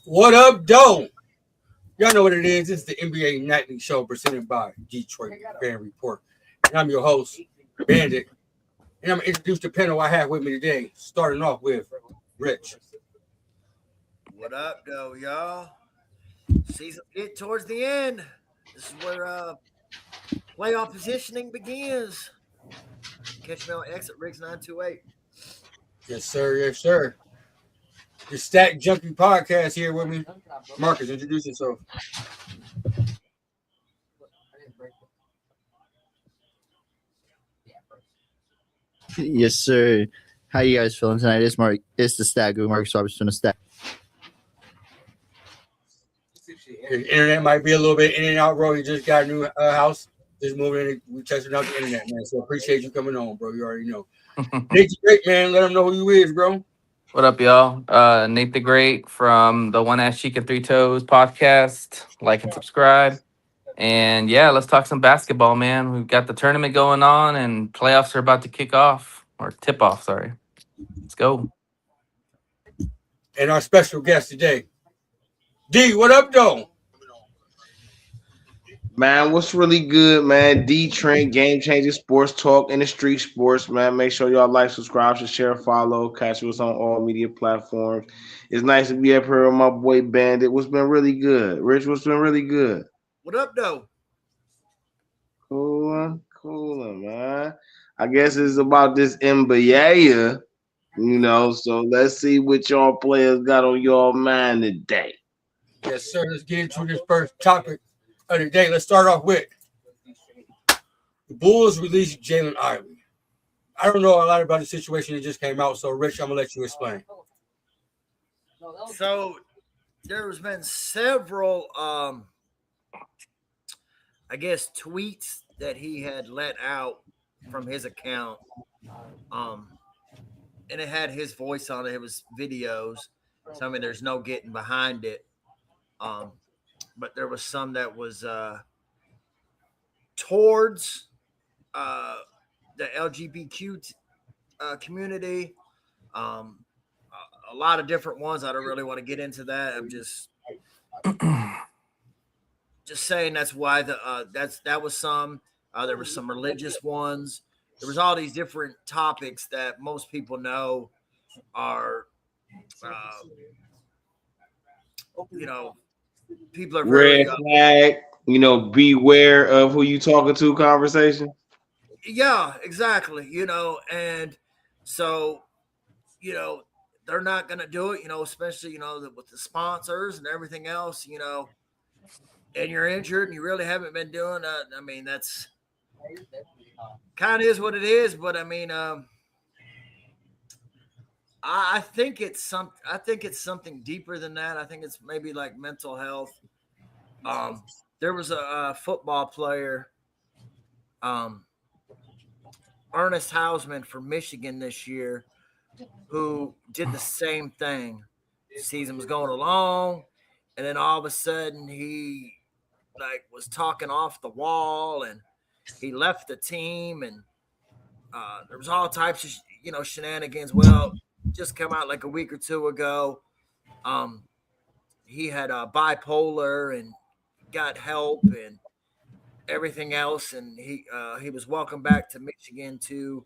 What up, Doe? Y'all know what it is. This is the NBA Nightly Show presented by Detroit Fan Report. And I'm your host, Bandit. And I'm going to introduce the panel I have with me today, starting off with Rich. What up, though, y'all? Season get towards the end. This is where playoff positioning begins. Catch me on Exit Riggs 928. Yes, sir. Yes, sir. The Stat Junkie Podcast here with me. Marcus, introduce yourself. Yes, sir. How you guys feeling tonight? It's Mark. It's the Stat Guru, Marcus Robertson, the Stat. The internet might be a little bit in and out, bro. You just got a new house. Just moving in. We testing out the internet, man. So appreciate you coming on, bro. You already know. Nate the Great, man. Let them know who you is, bro. What up, y'all? Nate the Great from the One Ass Cheek and Three Toes podcast. Like and subscribe. And yeah, let's talk some basketball, man. We've got the tournament going on and playoffs are about to kick off or tip off. Sorry. Let's go. And our special guest today, D. What up, though? Man, what's really good, man? D Trent, game changing sports talk in the street sports, man. Make sure y'all like, subscribe, share, follow, catch us on all media platforms. It's nice to be up here with my boy Bandit. What's been really good? Rich, what's been really good? What up, though? Cool, man. I guess it's about this NBA, so let's see what y'all players got on your mind today. Yes, sir. Let's get into this first topic of the day. Let's start off with the Bulls released Jalen Ivey. I don't know a lot about the situation that just came out, so Rich, I'm gonna let you explain. So there's been several, tweets that he had let out from his account. And it had his voice on it. It was videos. So, I mean, there's no getting behind it. But there was some that was towards the LGBTQ community. A lot of different ones. I don't really want to get into that. I'm just saying that's why that was some. There were some religious ones. There was all these different topics that most people know are, people are very red flag, beware of who you talking to conversation. Yeah, exactly. And so, they're not going to do it, especially, with the sponsors and everything else, and you're injured and you really haven't been doing that. I mean, that's kind of is what it is. But I mean, I think it's something deeper than that. I think it's maybe like mental health. There was a football player, Ernest Hausman from Michigan this year, who did the same thing. The season was going along, and then all of a sudden he was talking off the wall, and he left the team, and there was all types of shenanigans. Well, just come out like a week or two ago. He had bipolar and got help and everything else, and he was welcomed back to Michigan to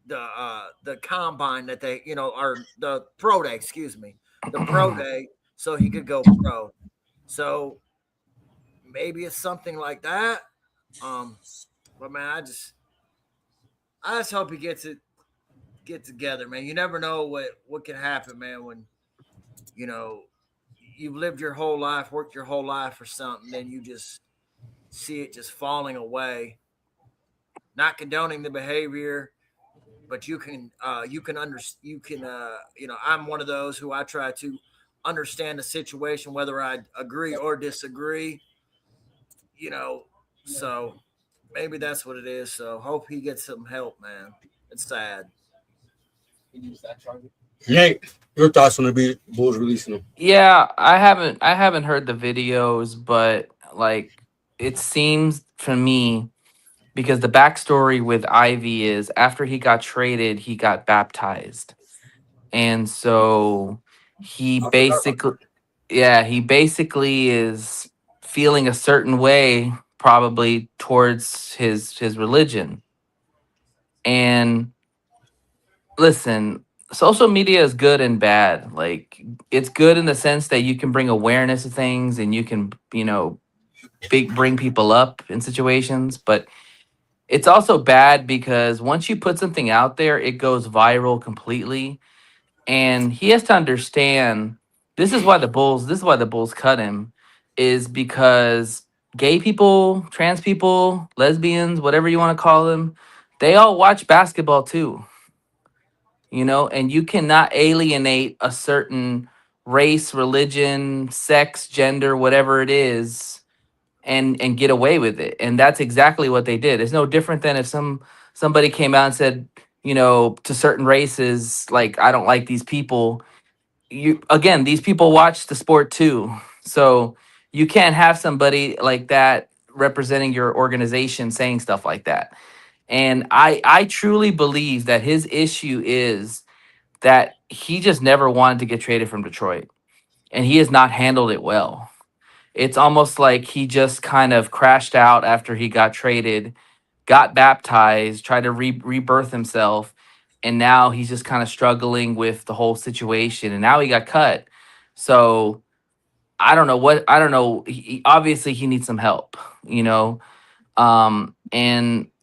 the combine that they or the pro day, the pro day, so he could go pro. So maybe it's something like that. But man, I just hope he get together, man. You never know what can happen, man, when you've lived your whole life, worked your whole life for something, then you just see it just falling away. Not condoning the behavior, but I'm one of those who I try to understand the situation, whether I agree or disagree, so maybe that's what it is. So hope he gets some help, man. It's sad. Nate, your thoughts on the Bulls releasing them? Yeah, I haven't heard the videos, but it seems for me because the backstory with Ivy is after he got traded, he got baptized. And so he I forgot about basically is feeling a certain way probably towards his religion. And listen, social media is good and bad. Like, it's good in the sense that you can bring awareness to things and you can, bring people up in situations, but it's also bad because once you put something out there, it goes viral completely. And he has to understand this is why the Bulls cut him, is because gay people, trans people, lesbians, whatever you want to call them, they all watch basketball too. And you cannot alienate a certain race, religion, sex, gender, whatever it is, and get away with it. And that's exactly what they did. It's no different than if somebody came out and said, to certain races, like, I don't like these people. These people watch the sport too. So you can't have somebody like that representing your organization saying stuff like that. And I truly believe that his issue is that he just never wanted to get traded from Detroit, and he has not handled it well. It's almost like he just kind of crashed out after he got traded, got baptized, tried to rebirth himself, and now he's just kind of struggling with the whole situation. And now he got cut. So I don't know. Obviously, he needs some help, and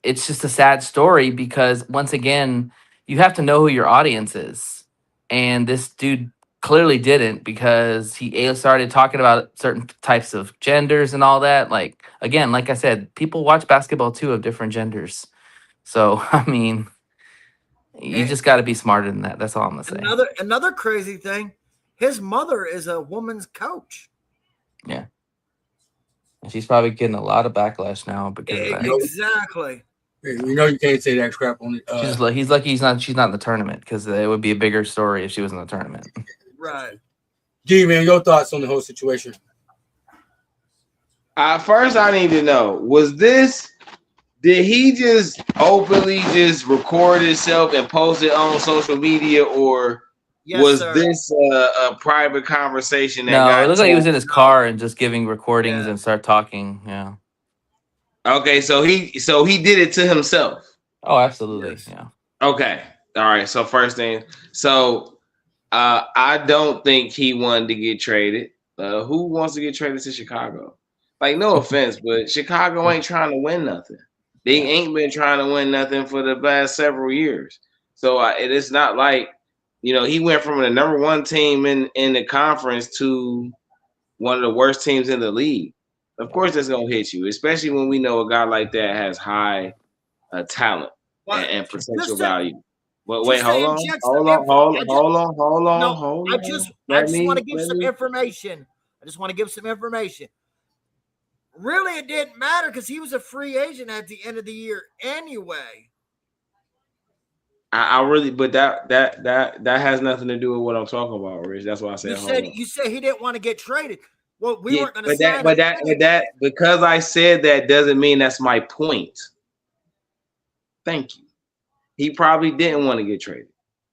it's just a sad story because, once again, you have to know who your audience is. And this dude clearly didn't, because he started talking about certain types of genders and all that. Like, again, like I said, people watch basketball too of different genders. So, I mean, you And just got to be smarter than that. That's all I'm going to say. another crazy thing, his mother is a woman's coach. Yeah. And she's probably getting a lot of backlash now because of that. Exactly. You can't say that crap on it. He's lucky she's not in the tournament, because it would be a bigger story if she was in the tournament. Right. G, man, your thoughts on the whole situation? First, I need to know, did he just openly just record himself and post it on social media, or was this a private conversation? No, it looked like he was in his car and just giving recordings and start talking. Yeah. Okay, so he did it to himself. Oh, absolutely. Yes. Yeah. Okay. All right. So first thing, I don't think he wanted to get traded. Who wants to get traded to Chicago? Like, no offense, but Chicago ain't trying to win nothing. They ain't been trying to win nothing for the past several years. So it is not like, he went from the number one team in the conference to one of the worst teams in the league. Of course, that's gonna hit you, especially when we know a guy like that has high talent and potential value. But wait, hold on. I just want to give some information. Really, it didn't matter because he was a free agent at the end of the year anyway. I really, but that has nothing to do with what I'm talking about, Rich. That's why I said. You said he didn't want to get traded. Well, we weren't going to say that. Because I said that doesn't mean that's my point. Thank you. He probably didn't want to get traded.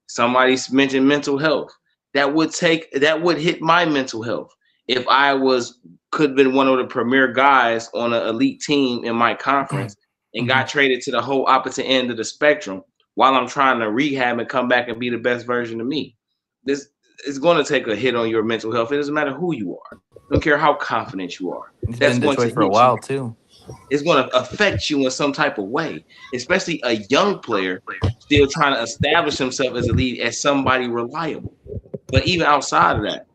Somebody mentioned mental health. That would hit my mental health if I could have been one of the premier guys on an elite team in my conference and got traded to the whole opposite end of the spectrum while I'm trying to rehab and come back and be the best version of me. This is going to take a hit on your mental health. It doesn't matter who you are. I don't care how confident you are. That's going to for a while too. It's going to affect you in some type of way, especially a young player still trying to establish himself as a lead, as somebody reliable. But even outside of that,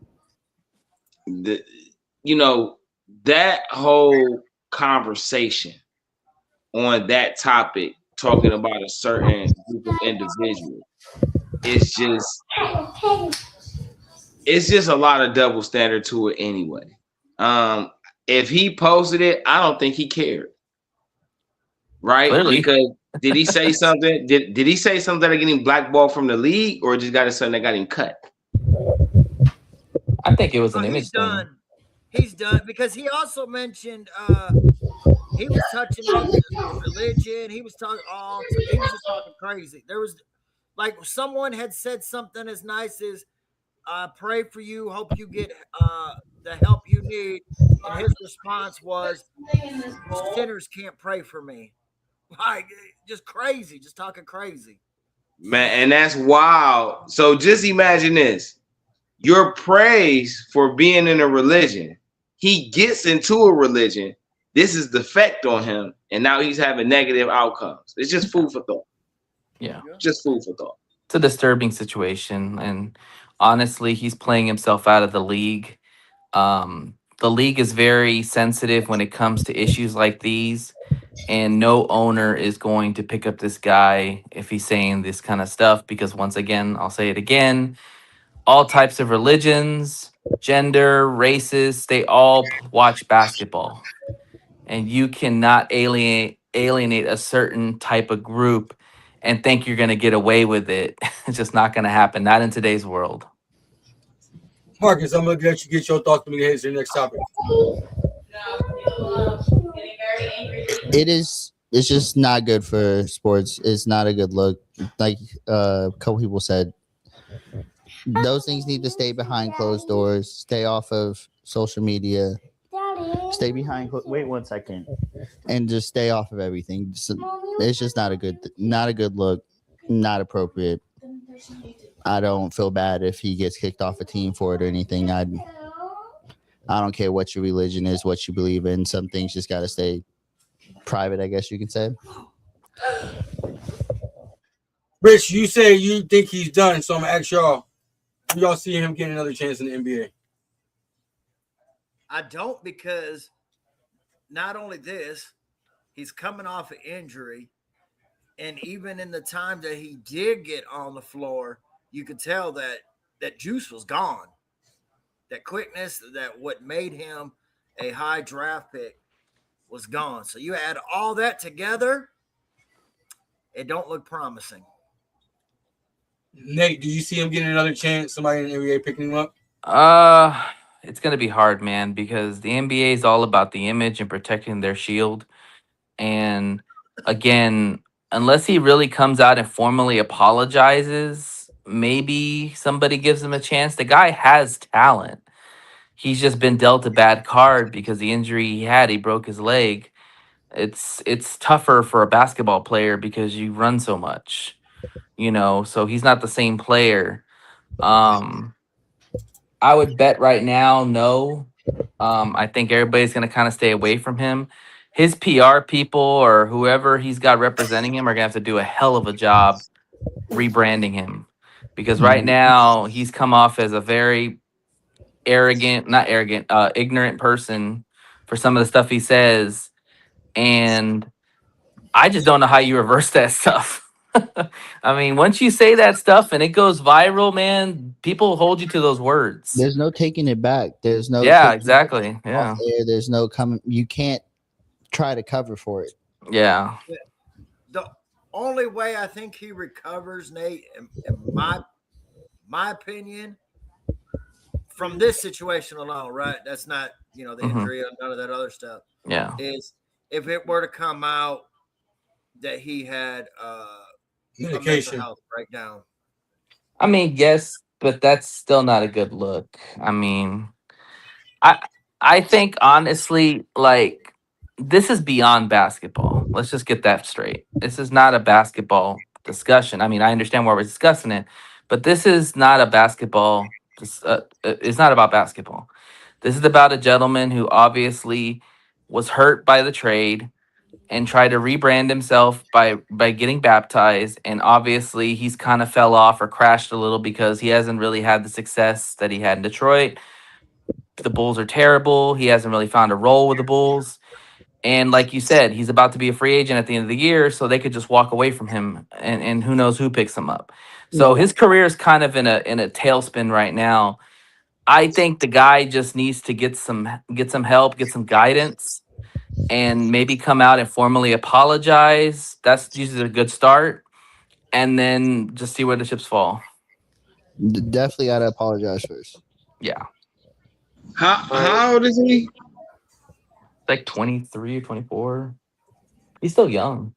that whole conversation on that topic, talking about a certain group of individuals, it's just a lot of double standard to it anyway. If he posted it, I don't think he cared. Right? Clearly. Because did he say something? Did he say something that getting blackballed from the league, or just got something that got him cut? I think it was an image thing. He's done, because he also mentioned he was touching on religion. He was talking he was just talking crazy. There was, like, someone had said something as nice as I pray for you. Hope you get the help you need. And his response was, sinners can't pray for me. Like, just crazy, just talking crazy. Man, and that's wild. So just imagine this. Your praise for being in a religion. He gets into a religion. This is the effect on him, and now he's having negative outcomes. It's just food for thought. Yeah. Just food for thought. It's a disturbing situation. And honestly, he's playing himself out of the league. The league is very sensitive when it comes to issues like these. And no owner is going to pick up this guy if he's saying this kind of stuff because, once again, I'll say it again, all types of religions, gender, races, they all watch basketball. And you cannot alienate a certain type of group and think you're going to get away with it. It's just not going to happen. Not in today's world. Marcus, I'm gonna let you get your thoughts. Let me head to the next topic. It's just not good for sports. It's not a good look. Like a couple people said, those things need to stay behind closed doors. Stay off of social media. Stay behind. Wait 1 second, and just stay off of everything. It's just not a good look. Not appropriate. I don't feel bad if he gets kicked off a team for it or anything. I don't care what your religion is, what you believe in. Some things just got to stay private, I guess you can say. Rich, you say you think he's done, so I'm gonna ask y'all. Do y'all see him getting another chance in the NBA? I don't, because not only this, he's coming off an injury. And even in the time that he did get on the floor, you could tell that juice was gone. That quickness, that what made him a high draft pick was gone. So you add all that together, it don't look promising. Nate, do you see him getting another chance? Somebody in the NBA picking him up? It's gonna be hard, man, because the NBA is all about the image and protecting their shield. And again, unless he really comes out and formally apologizes, maybe somebody gives him a chance. The guy has talent. He's just been dealt a bad card because the injury he had, he broke his leg. It's tougher for a basketball player because you run so much, so he's not the same player. I would bet right now, no. I think everybody's going to kind of stay away from him. His PR people or whoever he's got representing him are going to have to do a hell of a job rebranding him, because right now he's come off as a very ignorant person for some of the stuff he says. And I just don't know how you reverse that stuff. I mean, once you say that stuff and it goes viral, man, people hold you to those words. There's no taking it back. There's no exactly. Yeah. There's no coming. You can't try to cover for it. Yeah. The only way I think he recovers, Nate, in my opinion, from this situation alone, right? That's not, the injury and none of that other stuff. Yeah. Is if it were to come out that he had medication, a mental health breakdown. I mean, yes, but that's still not a good look. I mean, I think honestly, like, this is beyond basketball. Let's just get that straight. This is not a basketball discussion. I mean, I understand why we're discussing it, but this is not a basketball. It's not about basketball. This is about a gentleman who obviously was hurt by the trade and tried to rebrand himself by getting baptized. And obviously he's kind of fell off or crashed a little because he hasn't really had the success that he had in Detroit. The Bulls are terrible. He hasn't really found a role with the Bulls. And like you said, he's about to be a free agent at the end of the year, so they could just walk away from him, and who knows who picks him up. So his career is kind of in a tailspin right now. I think the guy just needs to get some help, get some guidance, and maybe come out and formally apologize. That's usually a good start. And then just see where the chips fall. Definitely got to apologize first. Yeah. How old is he? Like 23 or 24. He's still young.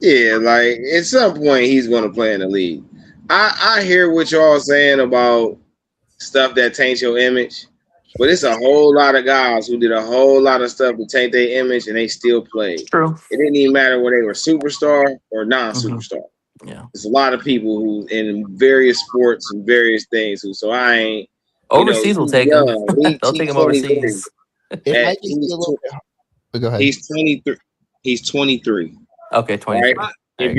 Yeah, like at some point he's going to play in the league. I hear what y'all saying about stuff that taints your image. But it's a whole lot of guys who did a whole lot of stuff to taint their image, and they still played. True. It didn't even matter whether they were superstar or Mm-hmm. non-superstar. Yeah. There's a lot of people who in various sports and various things who. So I ain't. Overseas will take him. They'll take him 23. overseas. It might just be a little bit hard. But go ahead. He's 23. He's 23. Okay, 23. Right? If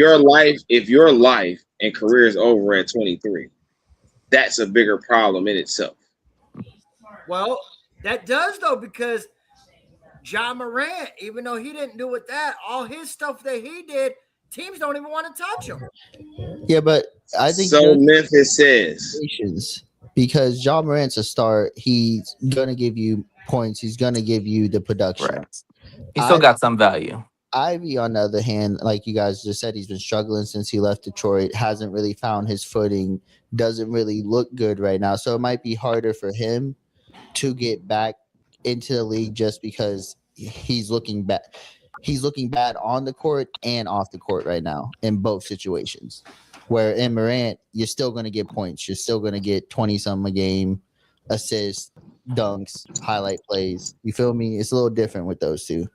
your life and career is over at 23, that's a bigger problem in itself. Well, that does though, because Ja Morant, even though he didn't do with that, all his stuff that he did, teams don't even want to touch him. Yeah, but I think so. Memphis says because Ja Morant's a star, he's gonna give you points. He's gonna give you the production. Right. He still got some value. Ivy, on the other hand, like you guys just said, he's been struggling since he left Detroit, hasn't really found his footing, doesn't really look good right now. So it might be harder for him to get back into the league just because he's looking bad. He's looking bad on the court and off the court right now in both situations. Where in Morant, you're still going to get points. You're still going to get 20-something a game, assists, dunks, highlight plays. You feel me? It's a little different with those two.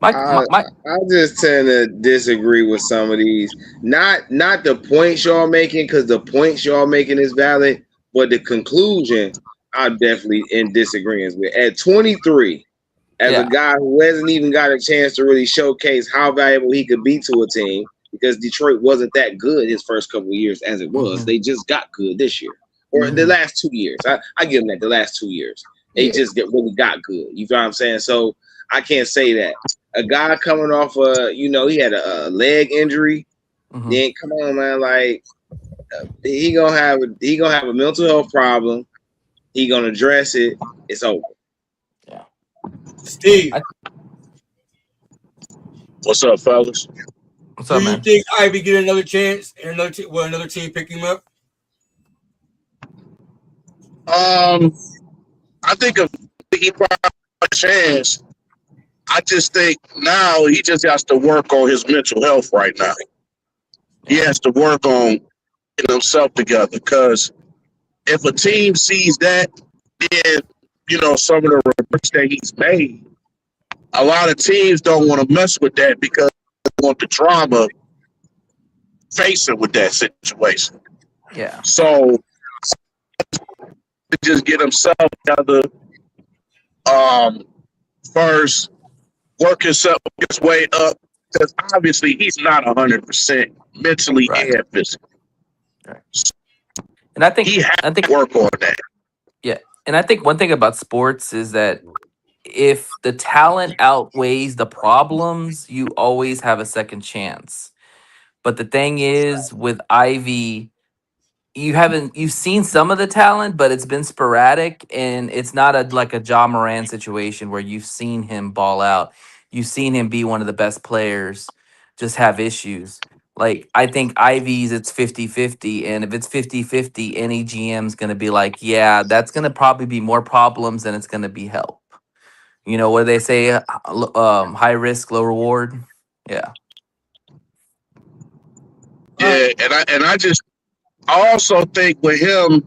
I just tend to disagree with some of these. Not the points y'all making, because the points y'all making is valid, but the conclusion I'm definitely in disagreement with. At 23, as a guy who hasn't even got a chance to really showcase how valuable he could be to a team, because Detroit wasn't that good his first couple of years as it was. They just got good this year. Or the last 2 years. I give them that, the last 2 years. They just really got good. You feel what I'm saying? So I can't say that. A guy coming off he had a leg injury. Then come on, man, like he gonna have a mental health problem. He gonna address it. It's over. Yeah. Steve, what's up, fellas? What's up, man? Do you think Ivy get another chance and another team pick him up? I think he probably has a chance. I just think now he just has to work on his mental health right now. He has to work on getting himself together, because if a team sees that, then, some of the reports that he's made, a lot of teams don't want to mess with that because they want the drama facing with that situation. Yeah. So to just get himself together, first, work his way up, because obviously he's not 100% mentally and physically. Right. And I think he has to work on that. Yeah, and I think one thing about sports is that if the talent outweighs the problems, you always have a second chance. But the thing is, with Ivy, you've seen some of the talent, but it's been sporadic, and it's not like a Ja Morant situation where you've seen him ball out. You've seen him be one of the best players, just have issues. Like, I think Ivy's, it's 50-50, and if it's 50-50, any GM's going to be like, yeah, that's going to probably be more problems than it's going to be help. What do they say? High risk, low reward. Yeah. Yeah, and I also think with him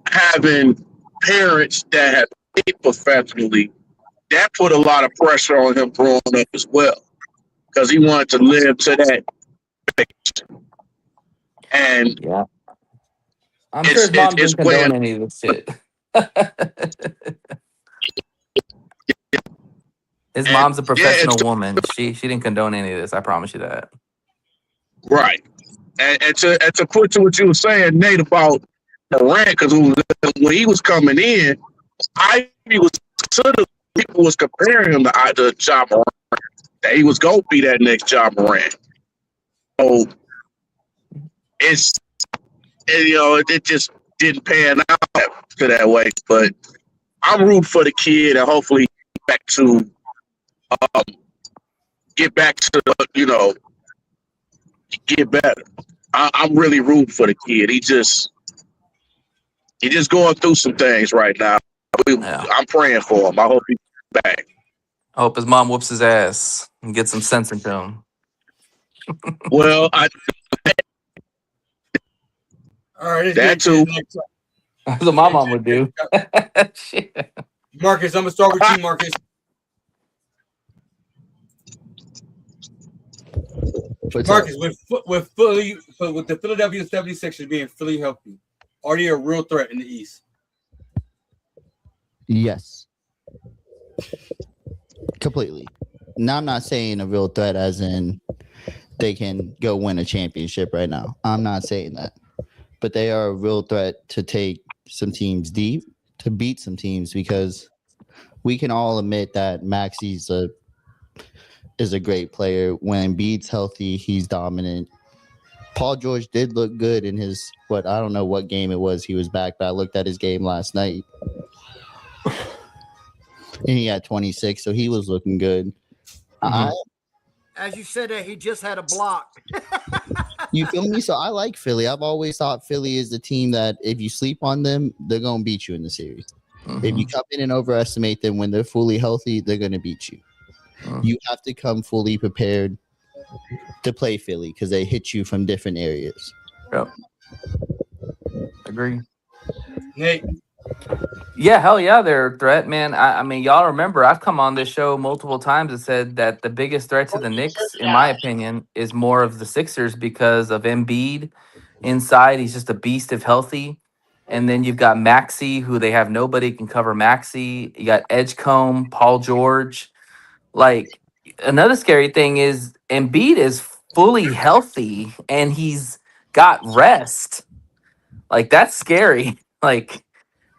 having parents that have played professionally, that put a lot of pressure on him growing up as well, because he wanted to live to that. And yeah, I'm sure his mom didn't condone any of this shit. His mom's a professional woman. She didn't condone any of this. I promise you that. Right. And to put to what you were saying, Nate, about Morant, because when he was coming in, people was comparing him to Ja Morant, that he was going to be that next Ja Morant. So it just didn't pan out to that way. But I'm rooting for the kid, and hopefully get back to get better. I'm really rooting for the kid. He just going through some things right now. I'm praying for him. I hope he's back. I hope his mom whoops his ass and gets some sense into him. Well, all right, that too. That's what my mom would do. Shit. Marcus, I'm gonna start with you, Marcus. What's Marcus, up? with the Philadelphia 76ers being fully healthy, are they a real threat in the East? Yes. Completely. Now, I'm not saying a real threat as in they can go win a championship right now. I'm not saying that. But they are a real threat to take some teams deep, to beat some teams, because we can all admit that Maxi's is a great player. When Embiid's healthy, he's dominant. Paul George did look good in his, I don't know what game it was he was back, but I looked at his game last night. And he had 26, so he was looking good. Mhm. As you said that, he just had a block. You feel me? So I like Philly. I've always thought Philly is the team that if you sleep on them, they're going to beat you in the series. If you Mhm. come in and overestimate them when they're fully healthy, they're going to beat you. Mhm. You have to come fully prepared to play Philly because they hit you from different areas. Yep. Agree. Nate, Yeah, hell yeah, they're a threat, man. I mean, y'all remember I've come on this show multiple times and said that the biggest threat to the Knicks, in my opinion, is more of the Sixers because of Embiid inside. He's just a beast if healthy. And then you've got Maxi, who they have nobody can cover Maxi. You got Edgecombe, Paul George. Like another scary thing is Embiid is fully healthy and he's got rest. Like that's scary. Like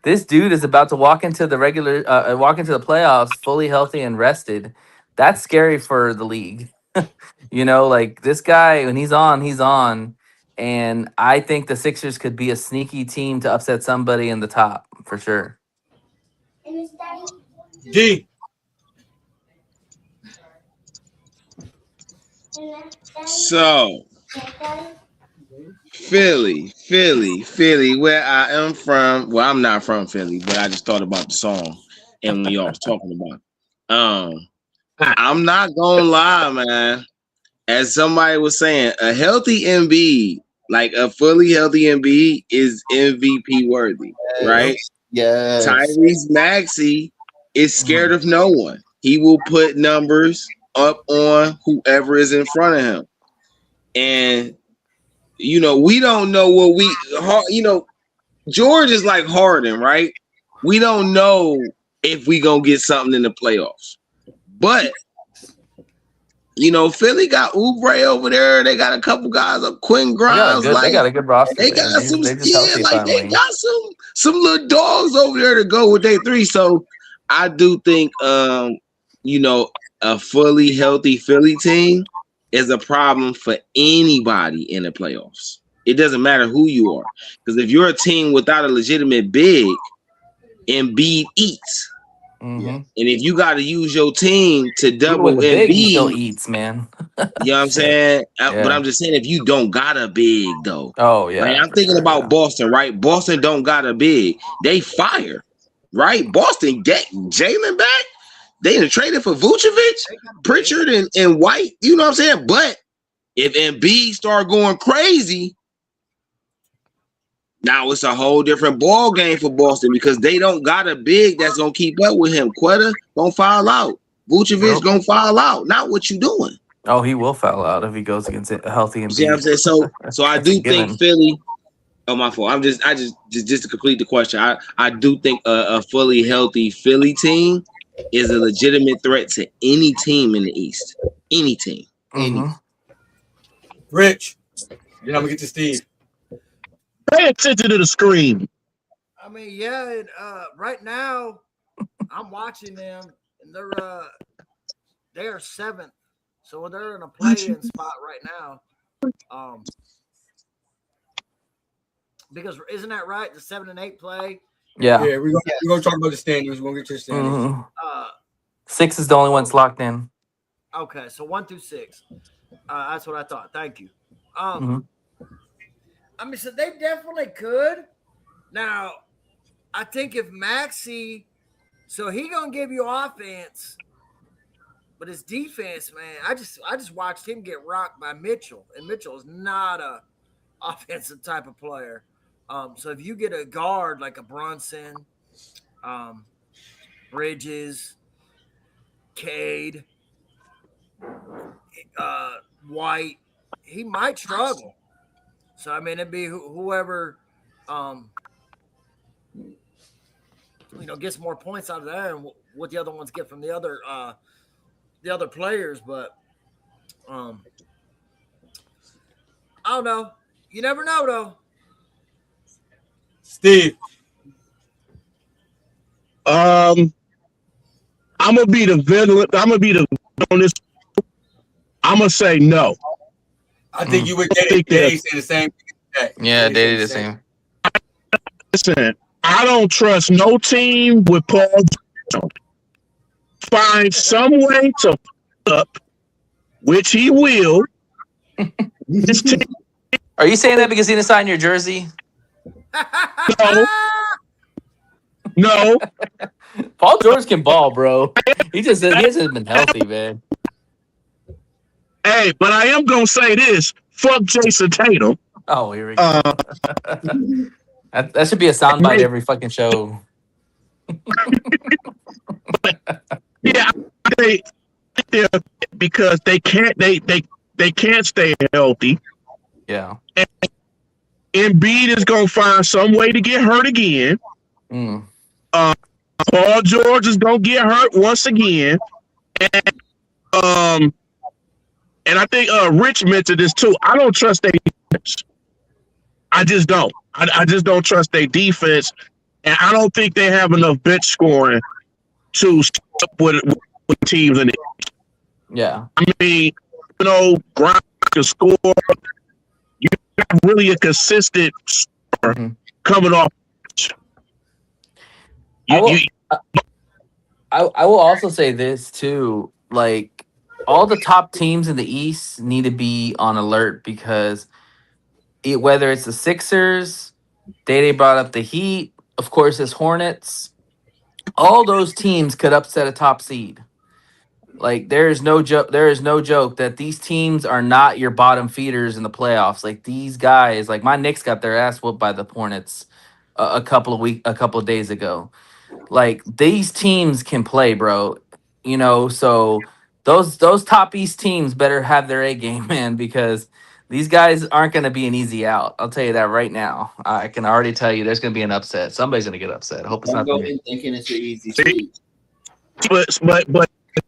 this dude is about to walk into the walk into the playoffs fully healthy and rested. That's scary for the league. Like this guy when he's on, he's on. And I think the Sixers could be a sneaky team to upset somebody in the top for sure. D. So Philly, where I am from. Well, I'm not from Philly, but I just thought about the song and when y'all was talking about I'm not gonna lie, man. As somebody was saying, a healthy Embiid, like a fully healthy Embiid, is MVP worthy, right? Yes. Tyrese Maxey is scared Mhm. of no one. He will put numbers up on whoever is in front of him. And we don't know George is like Harden, right? We don't know if we gonna get something in the playoffs. But Philly got Oubre over there. They got a couple guys up, Quinn Grimes. They got a good roster, They man. got some, They're just healthy they finally. got some little dogs over there to go with their three. So I do think, a fully healthy Philly team is a problem for anybody in the playoffs. It doesn't matter who you are, because if you're a team without a legitimate big, Embiid eats, Mm-hmm. and if you got to use your team to Even double with the big, he still Embiid, eats, man. you know what I'm Shit. saying? But Yeah. I'm just saying, if you don't got a big though, Oh like yeah, I'm for thinking sure. about Yeah. Boston, right? Boston don't got a big. They fire, right? Boston get Jalen back. They done traded for Vucevic, Pritchard, and White. You know what I'm saying? But if Embiid start going crazy, now it's a whole different ball game for Boston because they don't got a big that's gonna keep up with him. Quetta gonna foul out. Vucevic Yep. gonna foul out. Not what you doing. Oh, he will foul out if he goes against a healthy You see what I'm Embiid. saying? So I That's a do think given. Philly. Oh, my fault. Just to complete the question. I do think a fully healthy Philly team is a legitimate threat to any team in the East. Any team. Any. Mm-hmm. Rich. Then I'm gonna get to Steve. Pay attention to the screen. I mean, yeah, and, right now I'm watching them, and they are seventh, so they're in a play-in spot right now. Because isn't that right? The 7 and 8 play. Yeah. Yeah, we're gonna talk about the standings. We're gonna get to the standings. Mm-hmm. 6 is the only one that's locked in. Okay, so 1 through 6. That's what I thought. Thank you. Mhm. I mean, so they definitely could. Now, I think if Maxey, so he gonna give you offense, but his defense, man, I just watched him get rocked by Mitchell, and Mitchell is not a offensive type of player. So if you get a guard like a Brunson, Bridges, Cade, White, he might struggle. So I mean, it'd be whoever, gets more points out of there, and what the other ones get from the other players. But I don't know. You never know, though. Steve. I'm gonna be the villain. I'm gonna be the on this. I'm gonna say no. I think you would think say the same thing. Yeah, they did the same. Listen, I don't trust no team with Paul George. Find some way to up, which he will. This team, Are you saying that because he didn't sign your jersey? no. Paul George can ball, bro. He hasn't been healthy, man. Hey, but I am gonna say this: fuck Jason Tatum. Oh, here we go. That should be a soundbite every fucking show. Yeah, because they can't stay healthy. Yeah. And Embiid is gonna find some way to get hurt again. Paul George is gonna get hurt once again, and I think Rich mentioned this too. I don't trust their defense. I just don't. I just don't trust their defense, and I don't think they have enough bench scoring to stop with teams in it. Yeah. I mean, Grimes can score. You got really a consistent scorer coming off. I will also say this too. Like, all the top teams in the East need to be on alert because whether it's the Sixers, they brought up the Heat, of course, it's Hornets. All those teams could upset a top seed. Like, there is no joke that these teams are not your bottom feeders in the playoffs. Like, these guys, like my Knicks got their ass whooped by the Hornets a couple of days ago. Like, these teams can play, bro. So those top East teams better have their A game, man, because these guys aren't going to be an easy out. I'll tell you that right now. I can already tell you there's going to be an upset. Somebody's going to get upset. I hope it's Don't not go me. in thinking it's an easy sweep.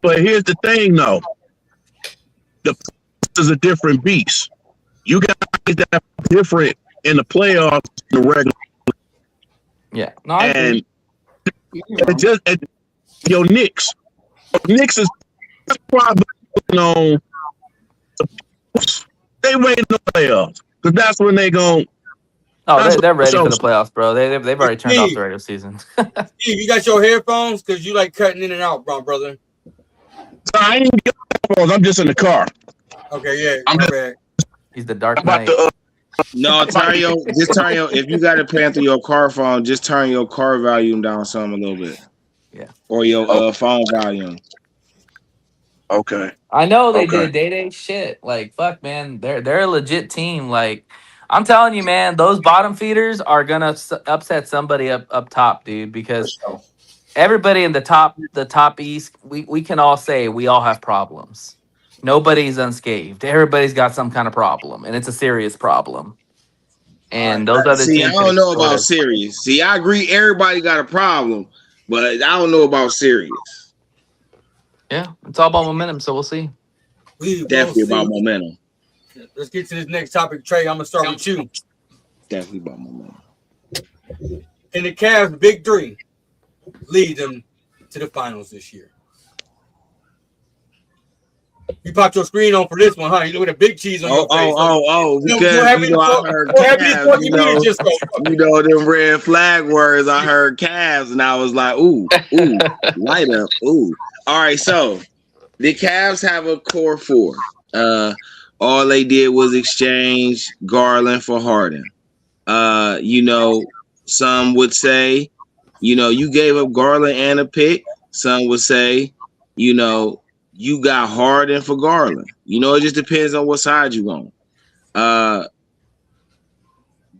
But here's the thing, though. The is a different beast. You guys that are different in the playoffs than the regular. Yeah. No, I agree. And Knicks is probably on. They waiting on the playoffs because that's when they going. Oh, they're ready for the playoffs, bro. They've already turned off the regular season. Steve, you got your headphones? Because you like cutting in and out, brother. So I ain't get headphones. I'm just in the car. Okay, yeah. I'm bad. He's the Dark about Knight. No, just turn your. If you got it paying through your car phone, just turn your car volume down some a little bit. Yeah. Or your phone volume. Okay. I know they did. They ain't shit. Like, fuck, man. They're a legit team. Like, I'm telling you, man, those bottom feeders are gonna upset somebody up top, dude. Because everybody in the top East, we can all say we all have problems. Nobody's unscathed. Everybody's got some kind of problem, and it's a serious problem. And those other See, teams. I don't know about serious. See, I agree. Everybody got a problem, but I don't know about serious. Yeah, it's all about momentum. So we'll see. Definitely about momentum. Let's get to this next topic, Trey. I'm gonna start with you. Definitely about momentum. And the Cavs' big three lead them to the finals this year. You popped your screen on for this one, huh? You look at the big cheese on your face. Because I heard Cavs, them red flag words. I heard Cavs, and I was like, ooh, light up, ooh. All right, so the Cavs have a core four. All they did was exchange Garland for Harden. Some would say, you gave up Garland and a pick. Some would say, you got Harden for Garland. It just depends on what side you're on.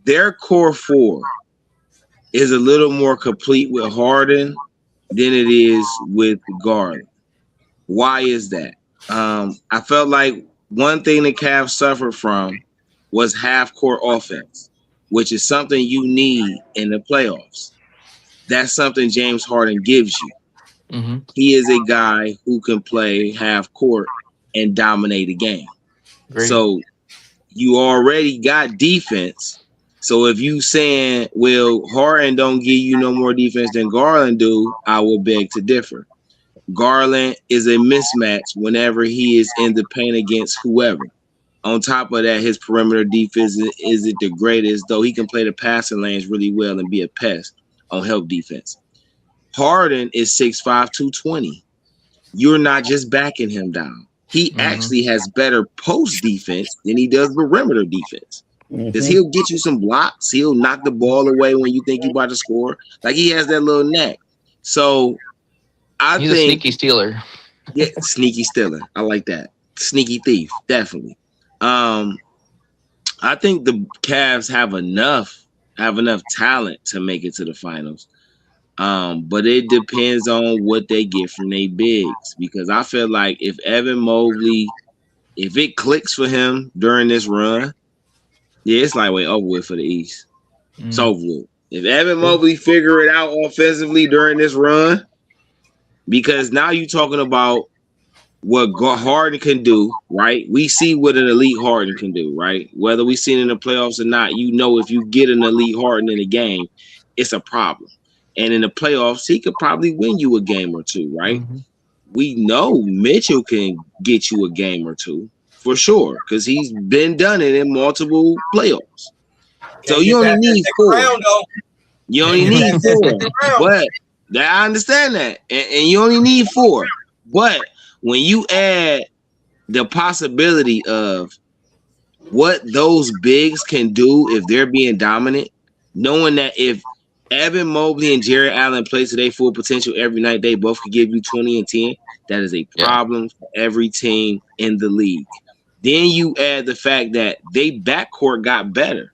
their core four is a little more complete with Harden than it is with Garland. Why is that? I felt like one thing the Cavs suffered from was half-court offense, which is something you need in the playoffs. That's something James Harden gives you. Mm-hmm. He is a guy who can play half-court and dominate a game. Great. So you already got defense. So if you saying, well, Harden don't give you no more defense than Garland do, I will beg to differ. Garland is a mismatch whenever he is in the paint against whoever. On top of that, his perimeter defense isn't the greatest, though he can play the passing lanes really well and be a pest on help defense. Harden is 6'5", 220. You're not just backing him down. He actually has better post defense than he does perimeter defense. Because he'll get you some blocks. He'll knock the ball away when you think you're about to score. Like, he has that little knack. So He's a sneaky stealer. Yeah, sneaky stealer. I like that. Sneaky thief, definitely. I think the Cavs have enough talent to make it to the finals. But it depends on what they get from their bigs. Because I feel like if Evan Mobley, if it clicks for him during this run, yeah, it's like way over with for the East. It's over with. If Evan Mobley figure it out offensively during this run, because now you're talking about what Harden can do, right? We see what an elite Harden can do, right? Whether we see it in the playoffs or not, you know, if you get an elite Harden in a game, it's a problem. And in the playoffs, he could probably win you a game or two, right? We know Mitchell can get you a game or two for sure, because he's done it in multiple playoffs. So you only need 4. You only need 4. But I understand that. And you only need 4. But when you add the possibility of what those bigs can do if they're being dominant, knowing that if Evan Mobley and Jared Allen play to their full potential every night, they both could give you 20 and 10. That is a problem for every team in the league. Then you add the fact that they backcourt got better.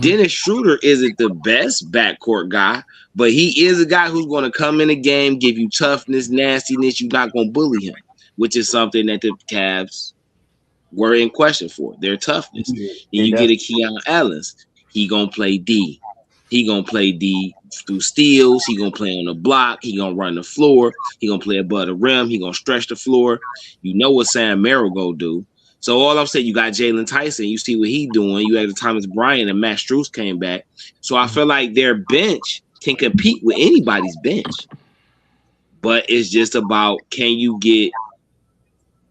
Dennis Schroeder isn't the best backcourt guy, but he is a guy who's going to come in the game, give you toughness, nastiness. You're not going to bully him, which is something that the Cavs were in question for, their toughness. And you get a Keon Allens. He going to play D. He going to play D through steals. He going to play on the block. He going to run the floor. He going to play above the rim. He going to stretch the floor. You know what Sam Merrill going to do. So all I'm saying, you got Jalen Tyson. You see what he doing. You had Thomas Bryant and Matt Strus came back. So I feel like their bench can compete with anybody's bench. But it's just about, can you get,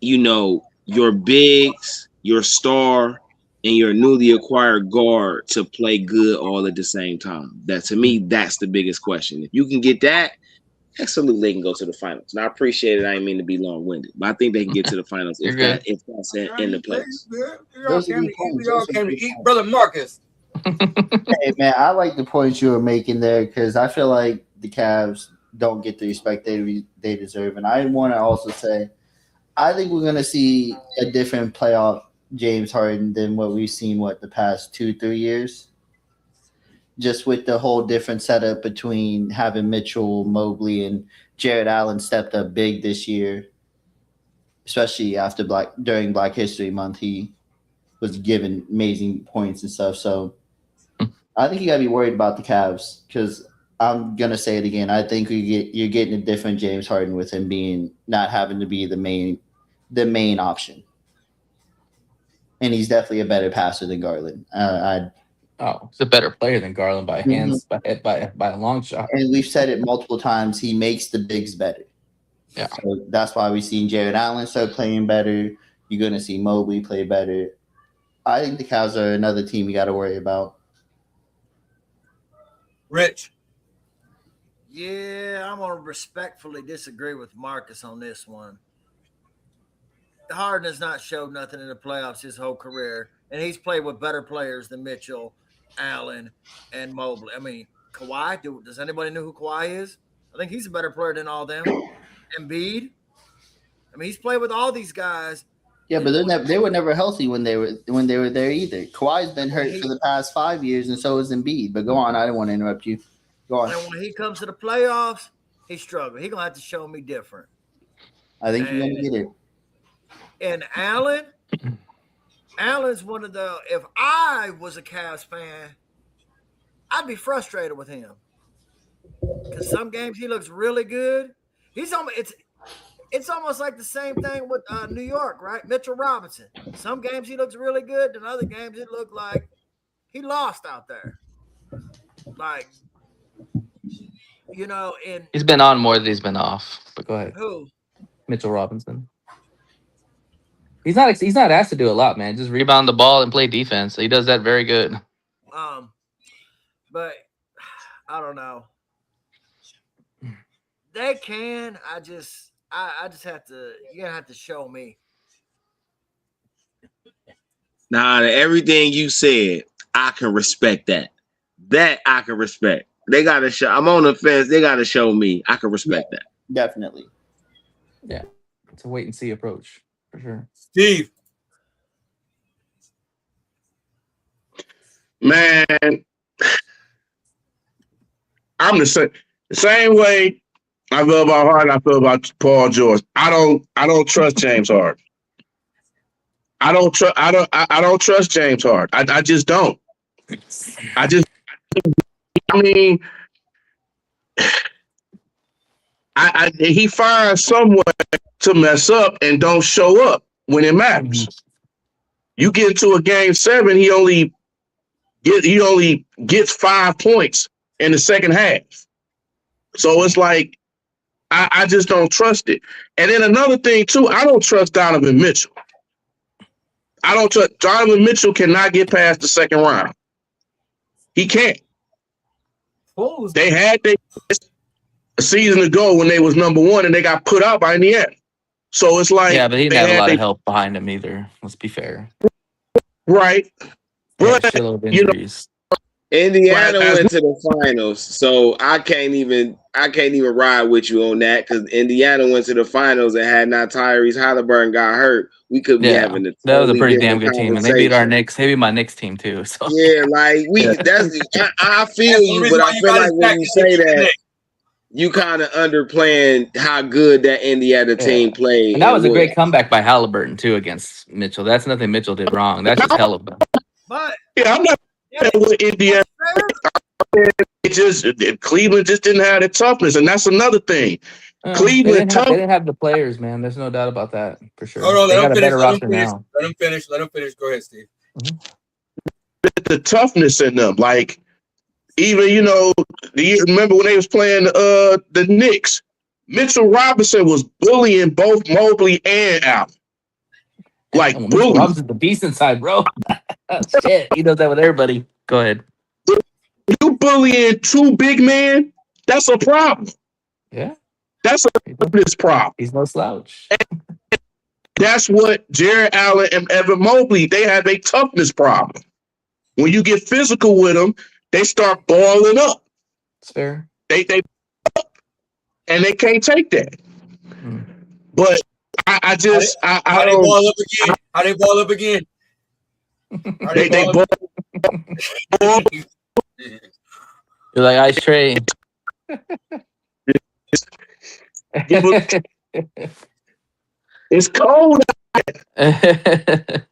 you know, your bigs, your star, and your newly acquired guard to play good all at the same time. That, to me, that's the biggest question. If you can get that, absolutely they can go to the finals. And I appreciate it. I didn't mean to be long-winded, but I think they can get to the finals if that's in the playoffs. We all came to eat, brother Marcus. Hey man, I like the points you were making there, because I feel like the Cavs don't get the respect they deserve. And I want to also say, I think we're going to see a different playoff James Harden than what we've seen, the past 2-3 years. Just with the whole different setup between having Mitchell, Mobley, and Jared Allen stepped up big this year, especially during Black History Month. He was given amazing points and stuff. So I think you got to be worried about the Cavs, because I'm gonna say it again. I think you're getting a different James Harden with him not having to be the main option, and he's definitely a better passer than Garland. He's a better player than Garland by hands, by a long shot. And we've said it multiple times. He makes the bigs better. Yeah. So that's why we've seen Jared Allen start playing better. You're going to see Mobley play better. I think the Cavs are another team you got to worry about. Rich. Yeah, I'm going to respectfully disagree with Marcus on this one. Harden has not showed nothing in the playoffs his whole career, and he's played with better players than Mitchell, Allen, and Mobley. I mean, Kawhi, does anybody know who Kawhi is? I think he's a better player than all them. Embiid. I mean, he's played with all these guys, Yeah, but they were never healthy when they were there either. Kawhi's been hurt for the past 5 years, and so is Embiid. But go on, I didn't want to interrupt you. Go on. And when he comes to the playoffs, he's struggling. He's gonna have to show me different. I think you're gonna get it. And Allen's one of the. If I was a Cavs fan, I'd be frustrated with him because some games he looks really good. It's almost like the same thing with New York, right? Mitchell Robinson. Some games he looks really good, and other games it looked like he lost out there. Like, in He's been on more than he's been off. But go ahead. who? Mitchell Robinson. He's not asked to do a lot, man. Just rebound the ball and play defense. He does that very good. But I don't know. They can. I just have to. You're gonna have to show me. Nah, everything you said, I can respect that. That I can respect. They gotta show. I'm on the fence. They gotta show me. I can respect that. Definitely. Yeah, it's a wait and see approach for sure. Steve. Man, I'm the same way I feel about Harden. I feel about Paul George. I don't trust James Harden. I don't trust James Harden. I just don't. I mean, he finds someone to mess up and don't show up when it matters. You get into a game 7, he only gets 5 points in the second half. So it's like I just don't trust it. And then another thing too, I don't trust Donovan Mitchell. I don't trust Donovan Mitchell. Cannot get past the second round. He can't. They had a season ago when they was number 1 and they got put out by Indiana. So it's like, yeah, but he didn't have a lot of help behind him either. Let's be fair. Right. But injuries. Indiana went to the finals, so I can't even ride with you on that because Indiana went to the finals and had not Tyrese Halliburton got hurt, we could be having that was a pretty damn good team, and they beat our Knicks. They beat my Knicks team too. So yeah, like I feel you, but I feel like when you say that, you kind of underplaying how good that Indiana team played. And that was a great comeback by Halliburton too against Mitchell. That's nothing Mitchell did wrong. That's just hell of a. But I'm not with Indiana. Cleveland just didn't have the toughness, and that's another thing. Cleveland they didn't have the players, man. There's no doubt about that for sure. Hold on, they got a better roster now. Let him finish. Go ahead, Steve. The toughness in them, like even remember when they was playing the Knicks, Mitchell Robinson was bullying both Mobley and Allen. Like Mitchell Robinson's the beast inside, bro. Shit, he does that with everybody. Go ahead. You bullying 2 big men, that's a problem. Yeah. That's a problem. He's no slouch. That's what Jared Allen and Evan Mobley, they have a toughness problem. When you get physical with them, they start balling up. It's fair. They and they can't take that. But I don't. How they ball up again? How they ball up again? They ball. You're like Ice Train. It's cold out there.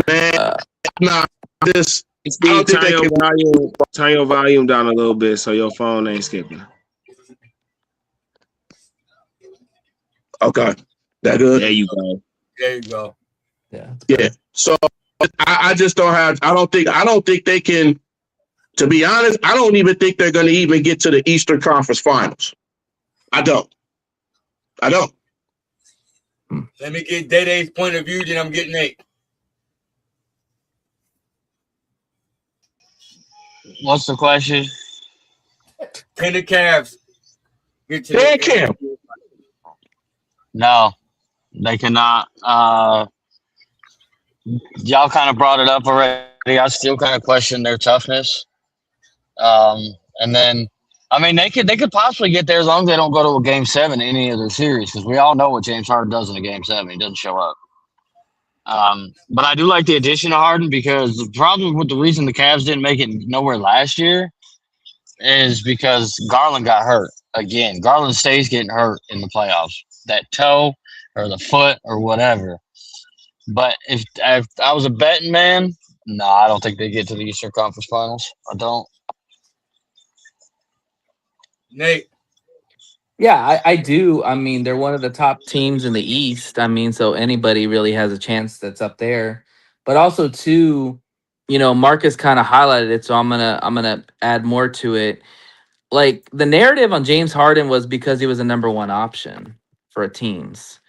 Man, nah, this. Steve, turn your volume down a little bit so your phone ain't skipping. Okay, that good. There you go. There you go. Yeah. So I just don't have. I don't think they can. To be honest, I don't even think they're going to even get to the Eastern Conference Finals. I don't. Let me get Day-Day's point of view, then I'm getting Nate. What's the question? Can the Cavs get to They can. No, they cannot. Y'all kind of brought it up already. I still kind of question their toughness. And then, I mean, they could possibly get there as long as they don't go to a game 7 in any of their series, because we all know what James Harden does in a game 7. He doesn't show up. But I do like the addition of Harden because the problem with the reason the Cavs didn't make it nowhere last year is because Garland got hurt again. Garland stays getting hurt in the playoffs. That toe or the foot or whatever. But if I was a betting man, no, I don't think they get to the Eastern Conference Finals. I don't. Nate. Yeah, I do. I mean, they're one of the top teams in the East. I mean, so anybody really has a chance that's up there. But also too, Marcus kind of highlighted it, so I'm gonna add more to it. Like the narrative on James Harden was because he was a number one option for teams.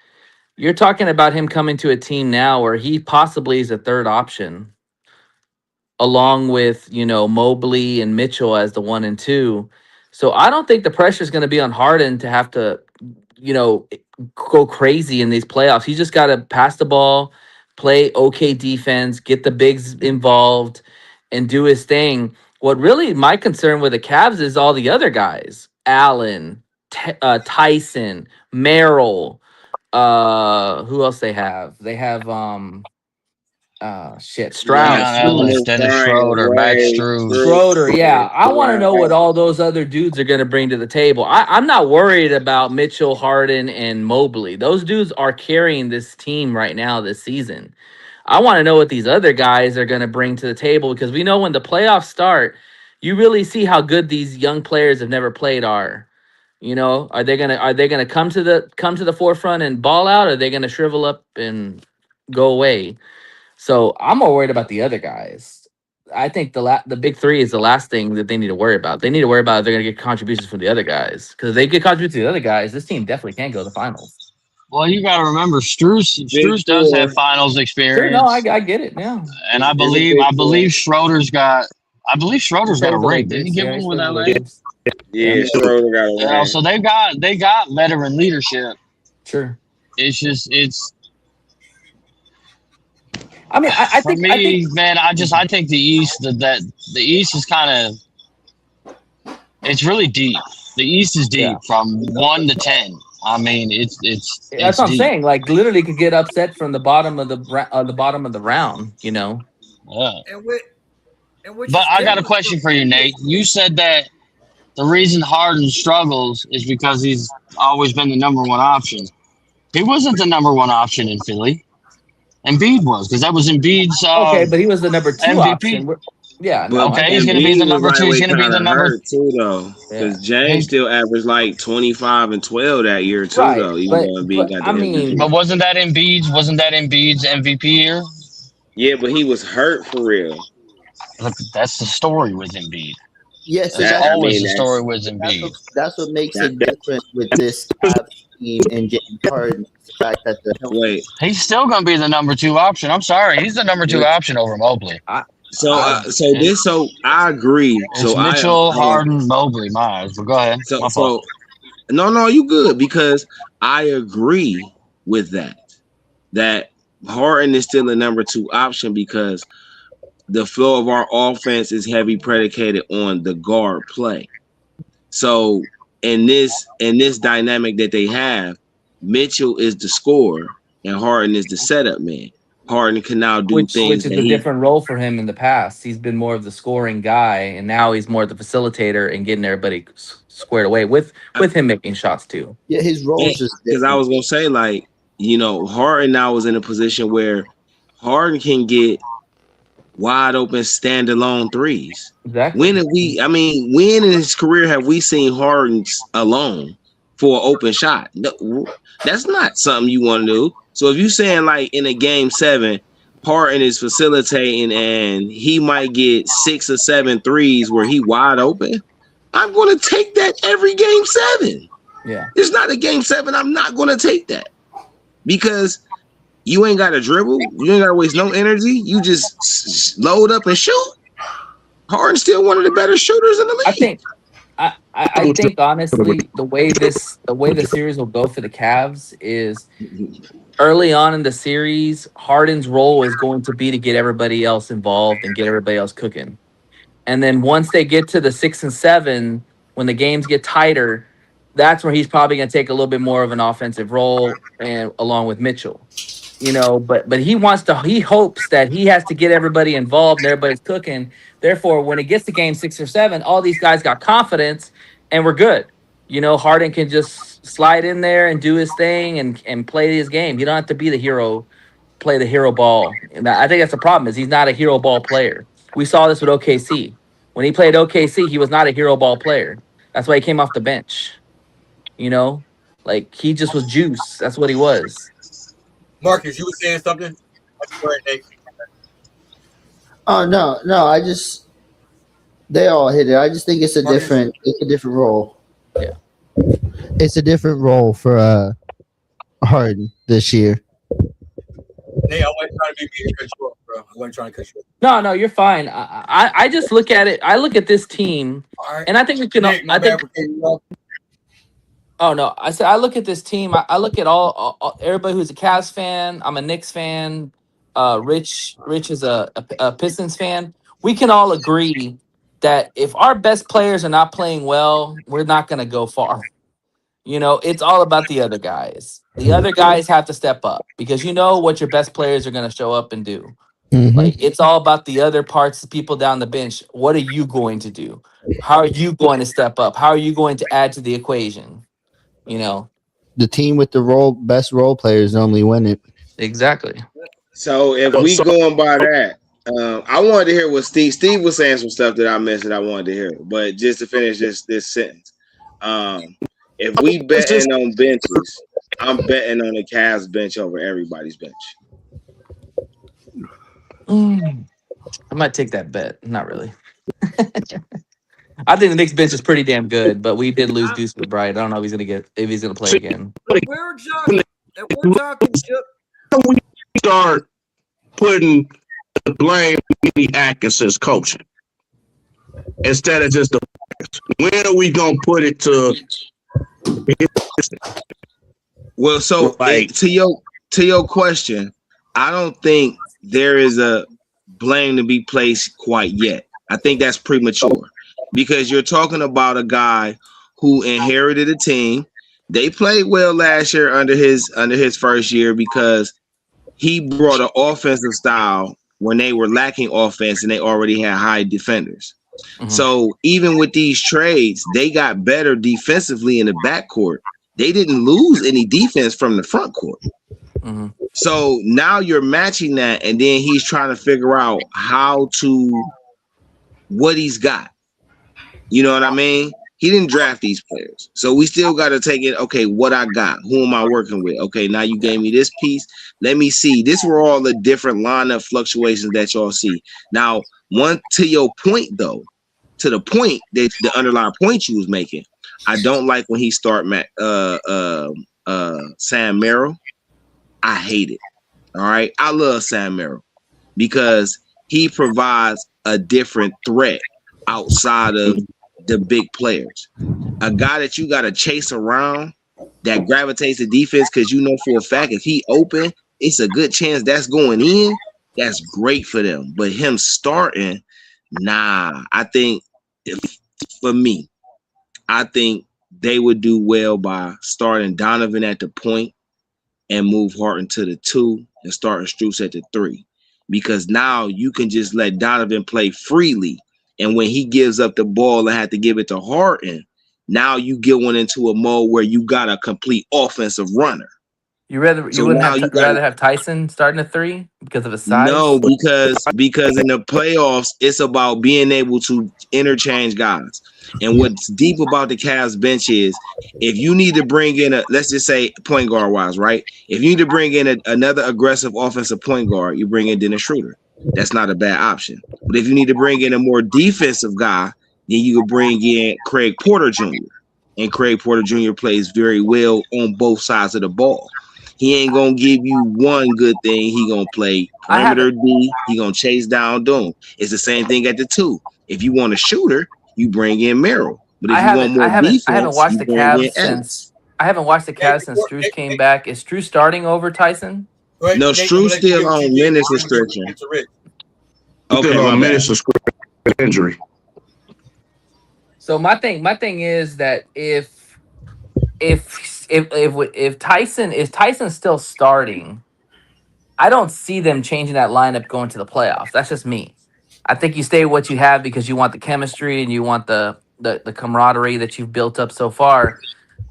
You're talking about him coming to a team now where he possibly is a third option, along with Mobley and Mitchell as the 1 and 2. So I don't think the pressure is going to be on Harden to have to you know go crazy in these playoffs. He's just got to pass the ball, play okay defense, get the bigs involved, and do his thing. What really my concern with the Cavs is all the other guys: Allen, Tyson, Merrill. Who else they have? They have Yeah, Leon Strauss. Ellis, Thomas, Dennis Bryant, Schroeder, Max Ray, Struz. Schroeder, yeah. I want to know Right. what all those other dudes are going to bring to the table. I'm not worried about Mitchell, Harden, and Mobley. Those dudes are carrying this team right now this season. I want to know what these other guys are going to bring to the table because we know when the playoffs start, you really see how good these young players have never played are. Are they gonna come to the forefront and ball out? Or are they gonna shrivel up and go away? So I'm more worried about the other guys. I think the big three is the last thing that they need to worry about. They need to worry about if they're going to get contributions from the other guys. Because if they get contributions to the other guys, this team definitely can go to the finals. Well, you got to remember, Big Struz does four. have finals Sure, no, I experience, get it. Yeah, and It's a big I four. believe Schroeder's got a still the ring. Didn't he Lakers. get Yeah, one he's with still the LA? Lakers. Yeah, Yeah, Schroeder got a ring. So they got veteran leadership. sure. It's I mean, I for think me, man. I think the East that the East is kind of it's really deep. The East is yeah. deep from 1 to 10. I mean, That's it's what I'm deep. saying. Like literally, could get upset from the bottom of the bottom of the round. Yeah. And which But is I got a different question from for you, Nate. You said that the reason Harden struggles is because he's always been the number one option. He wasn't the number one option in Philly. Embiid was because that was Embiid's Okay, but he was the number two MVP. option. Yeah, But no, I Okay, he's got going you. to be the Embiid was number two. He's lightweight going to be kind the of number. hurt too, though, Yeah. because James still averaged like 25 and 12 that year too, Right, though. Even but though Embiid but got I the mean, MVP. But wasn't that Embiid's MVP year? Yeah, but he was hurt for real. Look, that's the story with Embiid. Yeah, so That's That I always mean, the story with that's Embiid. what makes that it different with this Cavs team and James Harden. It's the fact that the health. wait. He's still going to be the number two option. I'm sorry, he's the number two Wait. option over Mobley. I So I so I agree. It's So Mitchell, Harden, Mobley, Miles. But go ahead, my fault. so no, you good because I agree with that. That Harden is still a number two option because the flow of our offense is heavy predicated on the guard play. So in this dynamic that they have, Mitchell is the scorer and Harden is the setup man. Harden can now do which things is that a he different role for him in the past. He's been more of the scoring guy, and now he's more the facilitator and getting everybody squared away with him making shots too. Yeah, his role is just because I different. was gonna say like Harden now is in a position where Harden can get wide open standalone threes. Exactly. When in his career have we seen Harden alone for an open shot? No, that's not something you want to do. So if you're saying like in a game 7, Harden is facilitating and he might get 6 or 7 threes where he wide open, I'm going to take that every game 7. Yeah. It's not a game 7. I'm not going to take that because you ain't got to dribble. You ain't got to waste no energy. You just load up and shoot. Harden's still one of the better shooters in the league. I think honestly, the way the series will go for the Cavs is early on in the series, Harden's role is going to be to get everybody else involved and get everybody else cooking. And then once they get to the 6 and 7, when the games get tighter, that's where he's probably going to take a little bit more of an offensive role and along with Mitchell. you know, but he hopes that he has to get everybody involved and everybody's cooking. Therefore, when it gets to game 6 or 7, all these guys got confidence and we're good. You know, Harden can just slide in there and do his thing and play his game. You don't have to be the hero, play the hero ball. And I think that's the problem is he's not a hero ball player. We saw this with OKC. When he played OKC, he was not a hero ball player. That's why he came off the bench. You know, like he just was juice. That's what he was. Marcus, you were saying something? Go ahead, Nate. Oh no! They all hit it. I just think it's a Marcus? different role. Yeah. It's a different role for Harden this year. Nate, I wasn't trying to be control, bro. I wasn't trying to cut you off. No, you're fine. I just look at it. I look at this team, All right. and I think we can. Nate, my I bad think. for cutting you off. Oh no! I said I look at this team. I look at all everybody who's a Cavs fan. I'm a Knicks fan. Rich is a Pistons fan. We can all agree that if our best players are not playing well, we're not going to go far. You know, it's all about the other guys. The other guys have to step up because you know what your best players are going to show up and do. Mm-hmm. Like it's all about the other parts, the people down the bench. What are you going to do? How are you going to step up? How are you going to add to the equation? You know, The team with the best role players normally win it. exactly. So if we going by that, I wanted to hear what Steve was saying some stuff that I missed that I wanted to hear. But just to finish this sentence, if we betting on benches, I'm betting on the Cavs bench over everybody's bench. I might take that bet. Not really. I think the Knicks bench is pretty damn good, but we did lose Deuce McBride. I don't know if he's gonna play again. We're talking. We start putting the blame on Kenny Atkinson's coaching instead of just the players. When are we gonna put it to? Well, so to your question, I don't think there is a blame to be placed quite yet. I think that's premature because you're talking about a guy who inherited a team. They played well last year under his first year because he brought an offensive style when they were lacking offense and they already had high defenders. Mm-hmm. So even with these trades, they got better defensively in the backcourt. They didn't lose any defense from the front court. Mm-hmm. So now you're matching that, and then he's trying to figure out what he's got. You know what I mean? He didn't draft these players. So we still got to take it, okay, what I got. Who am I working with? Okay, now you gave me this piece. Let me see. This were all the different lineup fluctuations that y'all see. Now, to your point, though, to the point that the underlying point you was making, I don't like when he start Sam Merrill. I hate it. All right. I love Sam Merrill because he provides a different threat outside of the big players. A guy that you got to chase around that gravitates to defense because you know for a fact if he open, it's a good chance that's going in. That's great for them. But him starting, nah. I think for me, I think they would do well by starting Donovan at the point and move Harden to the 2 and starting Strus at the 3. Because now you can just let Donovan play freely. And when he gives up the ball and have to give it to Harden, now you get one into a mode where you got a complete offensive runner. You rather have Tyson starting at 3 because of his size? No, because in the playoffs, it's about being able to interchange guys. And what's deep about the Cavs bench is if you need to bring in let's just say point guard wise, right? If you need to bring in another aggressive offensive point guard, you bring in Dennis Schroeder. That's not a bad option. But if you need to bring in a more defensive guy, then you can bring in Craig Porter Jr. And Craig Porter Jr. plays very well on both sides of the ball. He ain't gonna give you one good thing. He gonna play perimeter D. He gonna chase down Doom. It's the same thing at the 2. If you want a shooter, you bring in Merrill. But if you want more defense, I haven't watched the Cavs since Well, Strus came back. Is Strus starting over Tyson? Right, no, Strus still on minutes restriction. Okay, still on minutes restriction injury. So my thing is that if Tyson's still starting, I don't see them changing that lineup going to the playoffs. That's just me. I think you stay with what you have because you want the chemistry and you want the camaraderie that you've built up so far.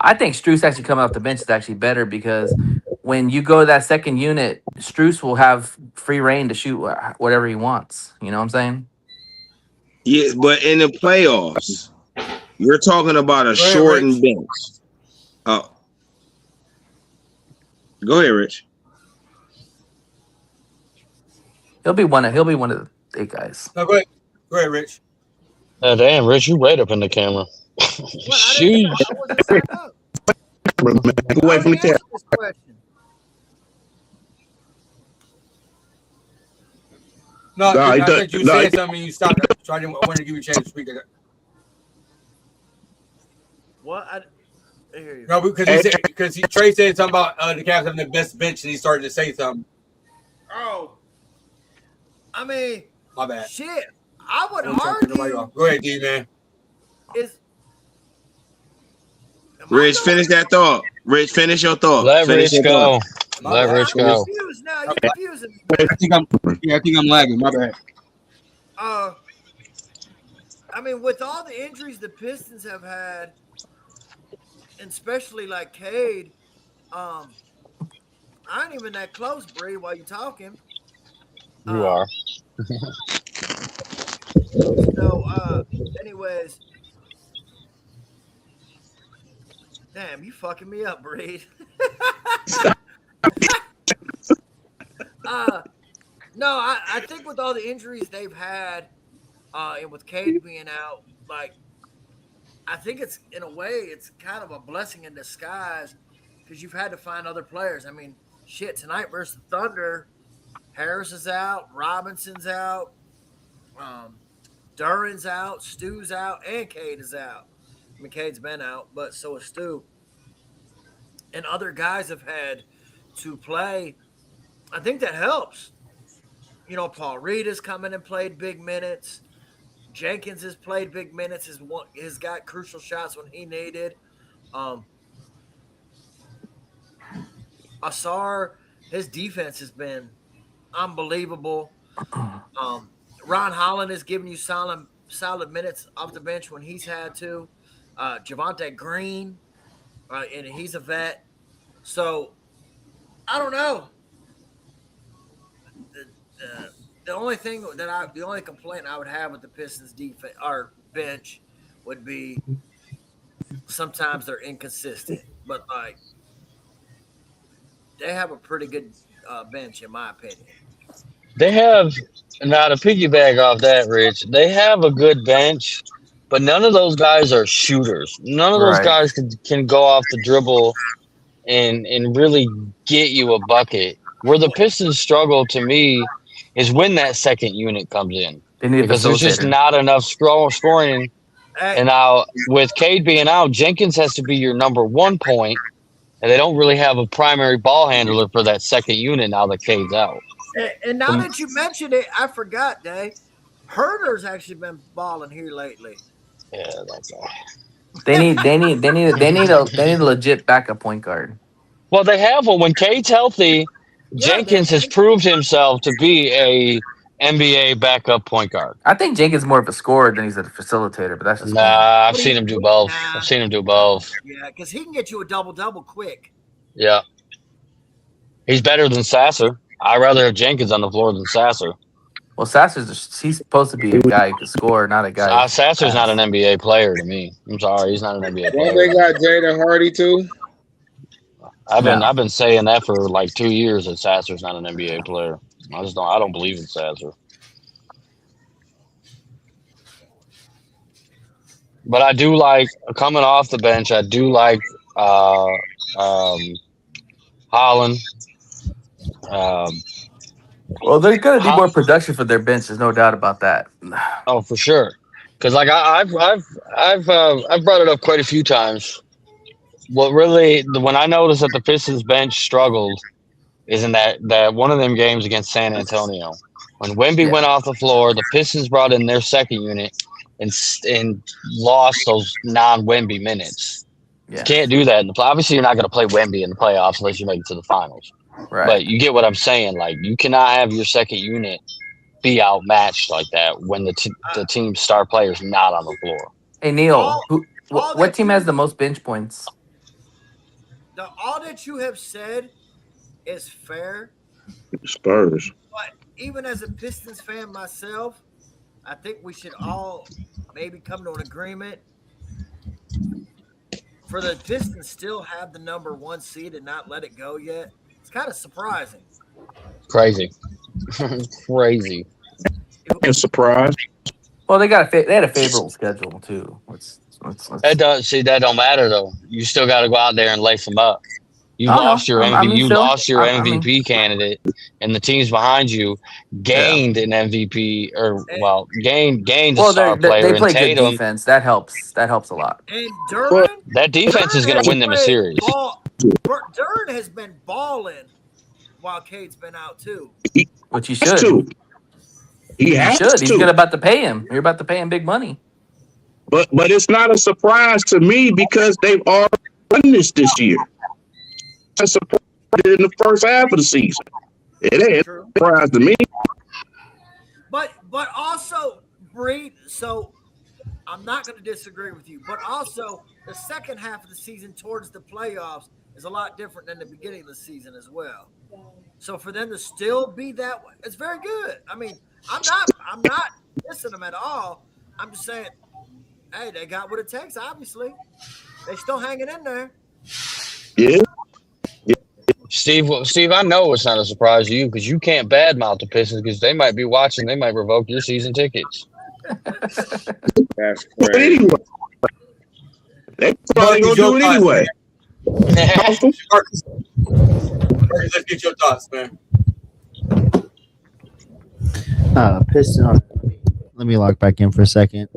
I think Struess actually coming off the bench is actually better because when you go to that second unit, Struess will have free reign to shoot whatever he wants. You know what I'm saying? Yeah, but in the playoffs, you're talking about a Go ahead, Rich. shortened bench. Oh, go ahead, Rich. He'll be one of the 8 guys. No, go ahead, Rich. Damn, Rich, you right up in the camera. What? I Sheesh. wasn't signed up. Back away from the camera. Answer this question. No, No, he I does- think you no, said he- something and you stopped. So I wanted to give you a chance to speak to that. What? I hear you. No, because Trey said something about the Cavs having the best bench, and he started to say something. Oh, I mean, My bad. shit. I would I'm trying to cut nobody argue off. Go ahead, D man. is. Rich, finish that thought. Rich, finish your thought. Let Finish Rich your go. thought. I'm Let Rich go. confused now. You're Okay. confusing me. I think I'm lagging. My bad. I mean, with all the injuries the Pistons have had, and especially like Cade, I ain't even that close, Bree, while you talking. You are. So, anyways, damn, you fucking me up, Breed. No, I think with all the injuries they've had, and with Cade being out, like, I think it's, in a way, it's kind of a blessing in disguise because you've had to find other players. I mean, shit, tonight versus the Thunder, Harris is out, Robinson's out, Duran's out, Stu's out, and Cade is out. I mean, Cade's been out, but so is Stu. And other guys have had to play. I think that helps. You know, Paul Reed has come in and played big minutes. Jenkins has played big minutes. Has got crucial shots when he needed. Asar, his defense has been unbelievable. Ron Holland has given you solid minutes off the bench when he's had to. Javonte Green, and he's a vet. So I don't know. The only complaint I would have with the Pistons defense or bench would be sometimes they're inconsistent, but like they have a pretty good bench in my opinion. They have, now to piggyback off that, Rich, they have a good bench, but none of those guys are shooters. None of those Right. guys can go off the dribble and really get you a bucket. Where the Pistons struggle to me is when that second unit comes in. They need a Because there's just facilitator. not enough scoring. And now with Cade being out, Jenkins has to be your number 1 point, and they don't really have a primary ball handler for that second unit now that Cade's out. And now that you mentioned it, I forgot, Dave. Herder's actually been balling here lately. Yeah, that's all. They need a legit backup point guard. Well, they have one. When Cade's healthy, Yeah, Jenkins has proved himself to be a NBA backup point guard. I think Jenkins is more of a scorer than he's a facilitator, but that's just me. Nah, I've seen him do both. Nah. I've seen him do both. Yeah, because he can get you a double-double quick. Yeah. He's better than Sasser. I'd rather have Jenkins on the floor than Sasser. Well, he's supposed to be a guy who can score, not a guy. Sasser's not an NBA player to me. I'm sorry, he's not an NBA Well, player. they got Jaden Hardy too. I've been saying that for like 2 years that Sasser's not an NBA player. I don't believe in Sasser. But I do like coming off the bench. I do like Holland. Well, they're gonna need more production for their bench. There's no doubt about that. Oh, for sure. Because like I've brought it up quite a few times. What really, when I noticed that the Pistons bench struggled, is in that one of them games against San Antonio. When Wemby went off the floor, the Pistons brought in their second unit and lost those non-Wemby minutes. Yeah. You can't do that in the play. Obviously, you're not going to play Wemby in the playoffs unless you make it to the finals. Right. But you get what I'm saying. Like, you cannot have your second unit be outmatched like that when the team's star player's not on the floor. Hey Neil, All what that team you- has the most bench points? all that you have said is fair. Spurs. But even as a Pistons fan myself, I think we should all maybe come to an agreement for the Pistons still have the number 1 seed and not let it go yet. It's kind of surprising. Crazy. Crazy. And surprised. Well, they had a favorable schedule too. That don't matter though. You still got to go out there and lace them up. You I don't lost know. your I mean, still, lost your I mean, MVP candidate, and the teams behind you gained an MVP gained a well, star they player in play good Tatum. defense. That helps. That helps a lot. And Duran, That defense is going to win them a series. Duran has been balling while Cade's been out too. Which he Has should. to. He has should. to. He's about to pay him. You're about to pay him big money. But it's not a surprise to me because they've already done this year. It's a surprise in the first half of the season. It ain't a surprise to me. But also, Bree, so I'm not going to disagree with you. But also, the second half of the season towards the playoffs is a lot different than the beginning of the season as well. So for them to still be that way, it's very good. I mean, I'm not dissing them at all. I'm just saying, hey, they got what it takes. Obviously, they still hanging in there. Yeah. Steve, I know it's not a surprise to you because you can't badmouth the Pistons because they might be watching. They might revoke your season tickets. That's But crazy. anyway, they probably gonna do it anyway. Marcus, let's get your thoughts, man. Piston. Let me log back in for a second.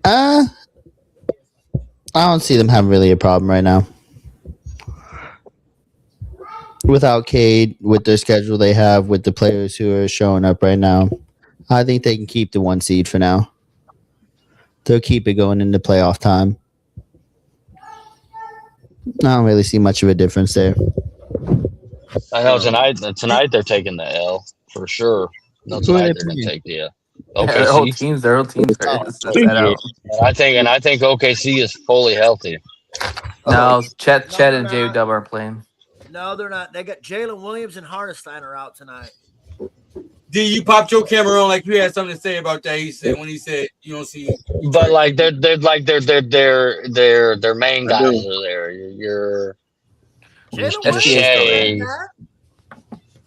I don't see them having really a problem right now. Without Cade, with their schedule they have, with the players who are showing up right now, I think they can keep the 1 seed for now. They'll keep it going into playoff time. I don't really see much of a difference there. I know tonight they're taking the L for sure. No, Who are they tonight they're going to playing? take the L. Their whole OKC. teams are set Yeah. out. And I think OKC is fully healthy. No, Chet and No, J Dub aren't playing. No, they're not. They got Jalen Williams and Hartenstein are out tonight. D, you popped your camera on like you had something to say about that. He said when he said you don't see, But like their main guys are there. Your Jalen SGA Shea.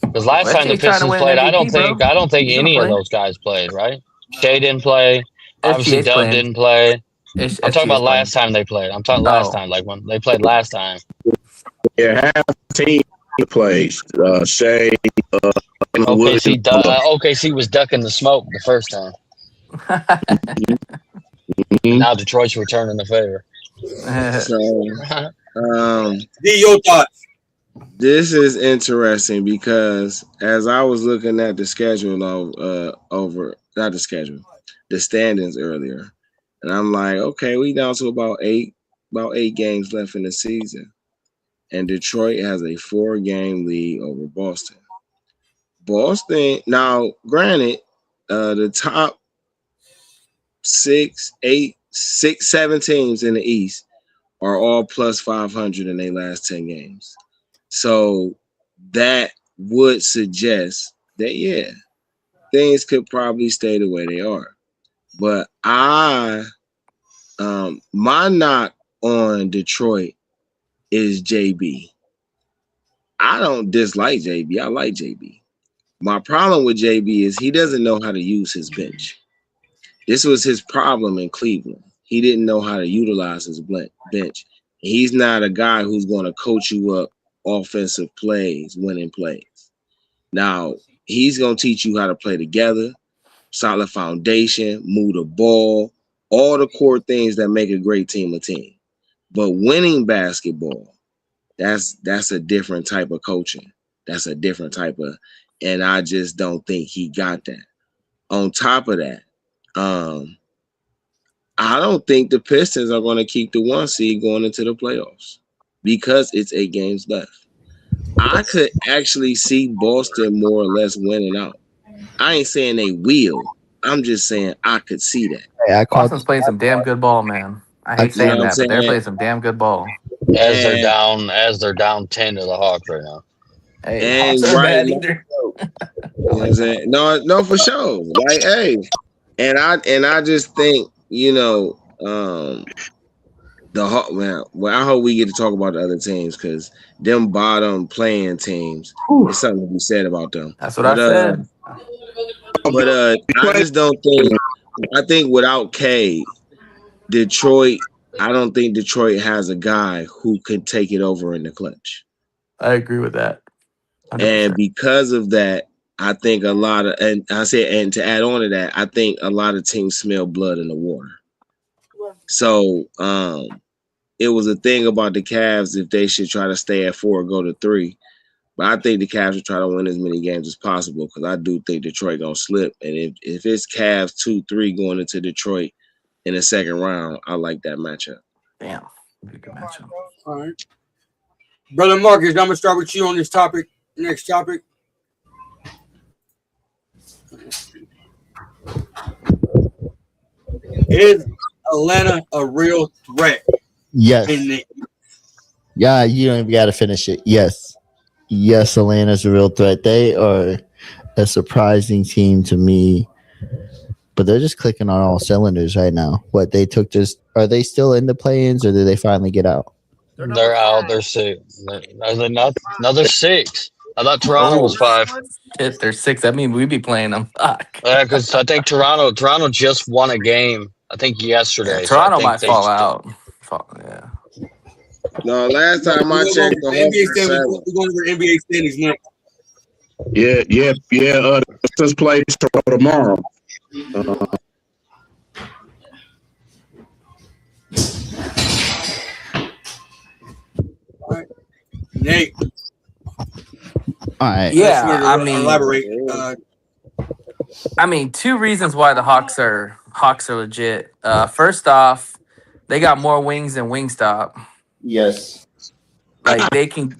Because last time the SGA trying to Pistons win played, I don't MVP, bro. think He's gonna any of play. those guys played, right? Shea didn't play. Obviously, SGA's Dub playing. didn't play. I'm talking about SGA's last playing. time they played. I'm talking last time, like when they played last time. Yeah, half the team plays. Shea, OKC was ducking the smoke the first time. Now Detroit's returning the favor. So, D, your thoughts. this is interesting because as I was looking at the schedule the standings earlier, and I'm like, okay, we down to about eight games left in the season, and Detroit has a 4-game lead over Boston. Boston, now granted, the top 7 teams in the East are all plus 500 in their last 10 games. So that would suggest that, yeah, things could probably stay the way they are. But my knock on Detroit is JB. I don't dislike JB. I like JB. My problem with JB is he doesn't know how to use his bench. This was his problem in Cleveland. He didn't know how to utilize his bench. He's not a guy who's going to coach you up offensive plays, winning plays. Now, he's going to teach you how to play together, solid foundation, move the ball, all the core things that make a great team a team. But winning basketball, that's a different type of coaching. That's a different type of, and I just don't think he got that. On top of that, I don't think the Pistons are going to keep the 1 seed going into the playoffs because it's 8 games left. I could actually see Boston more or less winning out. I ain't saying they will. I'm just saying I could see that. Hey, I called. Boston's playing some damn good ball, man. I I hate You know saying what I'm that, but they're saying? playing some damn good ball. As they're And down 10 to the Hawks right now. Hey, Hawks and aren't right bad now, either. you I know what I'm like that. saying? No, for sure. Like, hey, and I just think, the Hawk man. Well, I hope we get to talk about the other teams because them bottom playing teams, Whew. it's something to be said about them. That's what I But said. I just don't think. I think without Cade, Detroit. I don't think Detroit has a guy who could take it over in the clutch. I agree with that. And 100%. because of that, I think a lot of, and I said, and to add on to that, I think a lot of teams smell blood in the water. So it was a thing about the Cavs if they should try to stay at 4 or go to 3. But I think the Cavs should try to win as many games as possible because I do think Detroit gonna slip. And if it's Cavs 2-3 going into Detroit in the second round, I like that matchup. Damn. Be a good matchup. All right. Brother Marcus, I'm going to start with you on this topic. Next topic. Is Atlanta a real threat Yes. in the Yeah, you don't even got to finish it. Yes. Yes, Atlanta's a real threat. They are a surprising team to me, but they're just clicking on all cylinders right now. What they took just are they still in the play-ins or did they finally get out? They're out. They're 6. Are they not? No, they're 6. I thought Toronto was 5. Shit, they're 6. I mean, we'd be playing them. Fuck. Yeah, because I think Toronto just won a game. I think Yeah, yesterday. So I Toronto think might they. fall out. Yeah. No, last time I we're checked, going the to Hawks NBA were standings. 7. We're going over NBA standings next. Yeah. The Pistons play tomorrow. All right. Nate, All right. Yeah, I mean, elaborate. I mean, 2 reasons why the Hawks are legit. First off, they got more wings than Wingstop. Yes. Like they can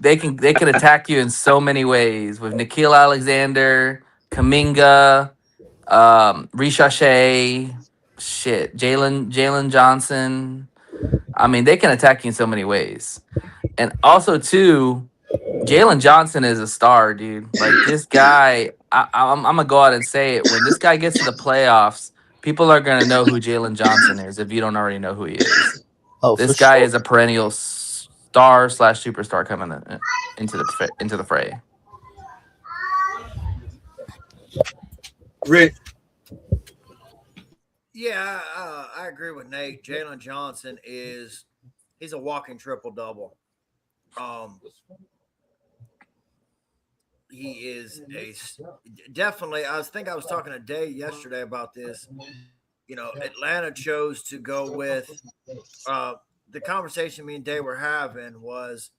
attack you in so many ways with Nikhil Alexander, Kaminga, Ricochet, shit, Jalen Johnson. I mean, they can attack you in so many ways. And also, too, Jalen Johnson is a star, dude. Like this guy, I'm gonna go out and say it. When this guy gets to the playoffs, people are gonna know who Jalen Johnson is if you don't already know who he is. Oh, This for guy sure. is a perennial star/superstar coming into the fray. Rich, Yeah, I agree with Nate. Jalen Johnson he's a walking triple double. He is definitely. I was talking to Day yesterday about this. Atlanta chose to go with the conversation me and Day were having was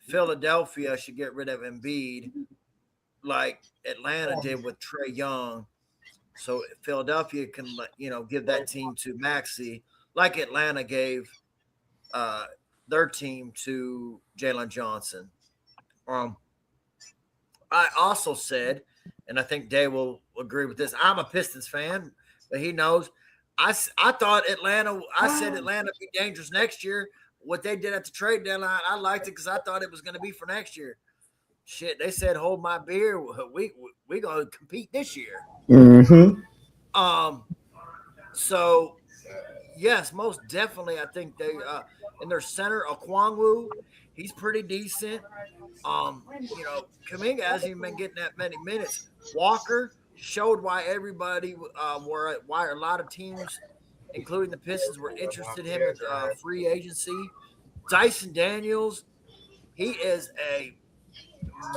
Philadelphia should get rid of Embiid like Atlanta did with Trae Young. So Philadelphia can, give that team to Maxey, like Atlanta gave their team to Jalen Johnson. I also said, and I think Day will agree with this. I'm a Pistons fan, but he knows. I thought Atlanta. I said Atlanta be dangerous next year. What they did at the trade deadline, I liked it because I thought it was going to be for next year. Shit, they said hold my beer. We gonna compete this year. Mm-hmm. So yes, most definitely. I think they in their center, Okwonwu, he's pretty decent. Kaminga hasn't even been getting that many minutes. Walker showed why everybody why a lot of teams, including the Pistons, were interested in him at free agency. Dyson Daniels, he is a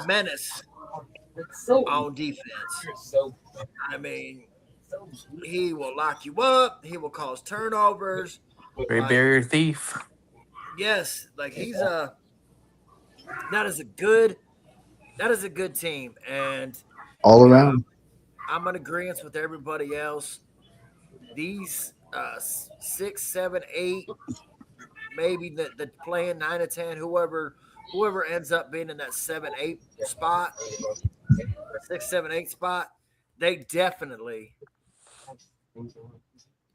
menace on defense. I mean, he will lock you up. He will cause turnovers. Great barrier thief. Yes, like he's that is a good team, and All around. I'm in agreement with everybody else. These 6, 7, 8, maybe the playing 9 to 10, whoever whoever ends up being in that 7-8 spot, 6-7-8 spot, they definitely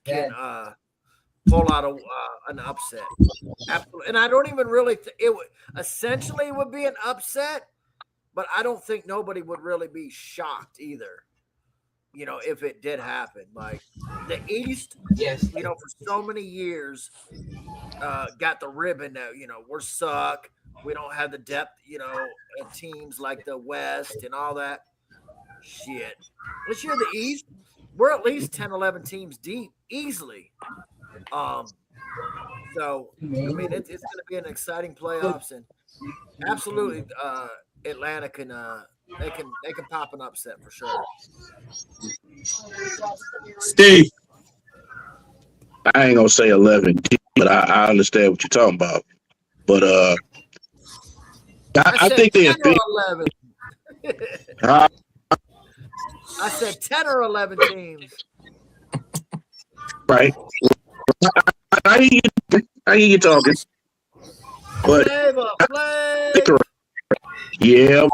can pull out an upset. Absolutely. And I don't even really it would essentially would be an upset, but I don't think nobody would really be shocked either. If it did happen. Like the East, for so many years, got the ribbon that, we're suck. We don't have the depth, of teams like the West and all that. Shit. This year, the East, we're at least 10, 11 teams deep easily. So, I mean, it's going to be an exciting playoffs, and absolutely, Atlanta can they can pop an upset for sure. Steve, I ain't gonna say 11, but I understand what you're talking about. But I think they're 10 or 11. I said 10 or 11 teams. Right. I hear you talking. But Flavor. yeah.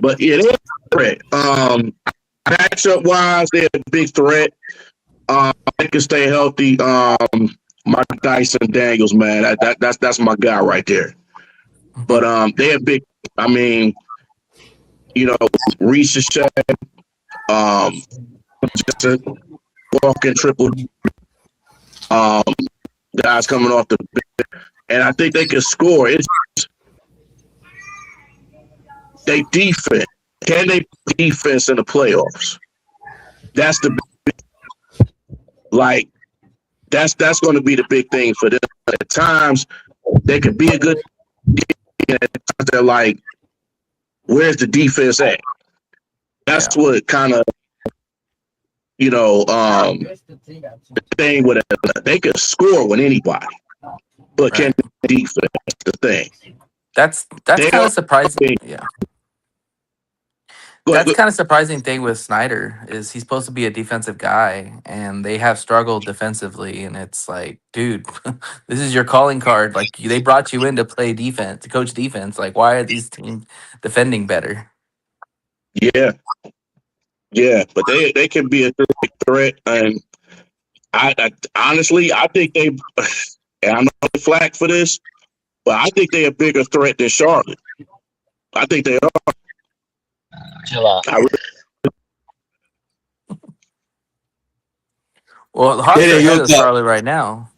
But yeah, they're a threat. Matchup wise, they're a big threat. They can stay healthy. My Dyson Daniels, man, that's my guy right there. But they're big. I mean, Ricochet, just a walking triple. Guys coming off the bench, and I think they can score. It's they defense. Can they defense in the playoffs? That's the that's going to be the big thing for them. At times they could be a good. At times they're like, where's the defense at? That's what kind of the thing with it. They can score with anybody, but can they defense? That's the thing. That's kind of surprising. Yeah. That's kind of surprising thing with Snyder is he's supposed to be a defensive guy, and they have struggled defensively. And it's like, dude, this is your calling card. Like they brought you in to play defense, to coach defense. Like, why are these teams defending better? Yeah, but they can be a big threat, and I honestly I think they. And I'm not flack for this, but I think they're a bigger threat than Charlotte. I think they are. Chill out. Well, the Hawks are ahead of Charlotte right now.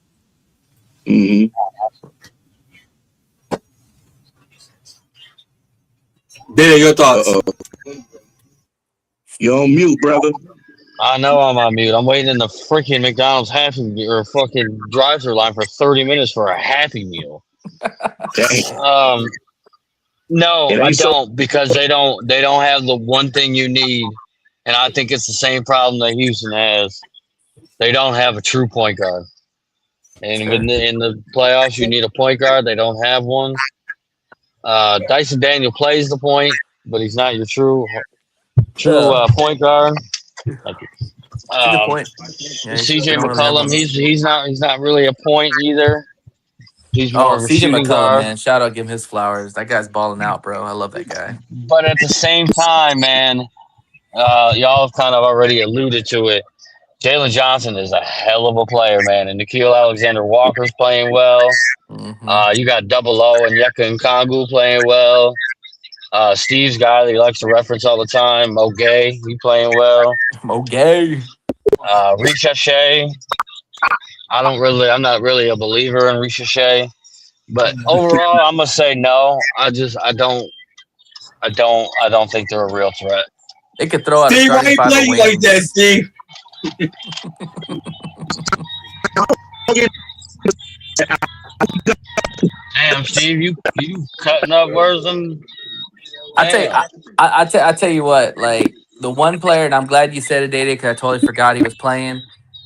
Mm-hmm. Did your thoughts? You're on mute, brother. I know I'm on mute. I'm waiting in the freaking McDonald's fucking drive-thru line for 30 minutes for a Happy Meal. No, I don't, because they don't have the one thing you need, and I think it's the same problem that Houston has. They don't have a true point guard, and in the playoffs, you need a point guard. They don't have one. Dyson Daniel plays the point, but he's not your true point guard. That's a good point. Yeah, CJ McCollum, he's not really a point either. He's more of a CJ shooting McCollum, guard. man. Shout out, give him his flowers. That guy's balling out, bro. I love that guy. But at the same time, man, y'all have kind of already alluded to it. Jalen Johnson is a hell of a player, man. And Nickeil Alexander-Walker's playing well. Mm-hmm. You got Double O and Yeka Nkongu playing well. Steve's guy that he likes to reference all the time, Mo Gay, he playing well. Mo Gay. Ricochet. I'm not really a believer in Ricochet. But overall, I'm gonna say no. I don't think they're a real threat. They could throw out Steve, a why you starting playing like that, Steve? Damn, Steve, you cutting up worse than. I tell you what, like the one player, and I'm glad you said it, Dede, because I totally forgot he was playing.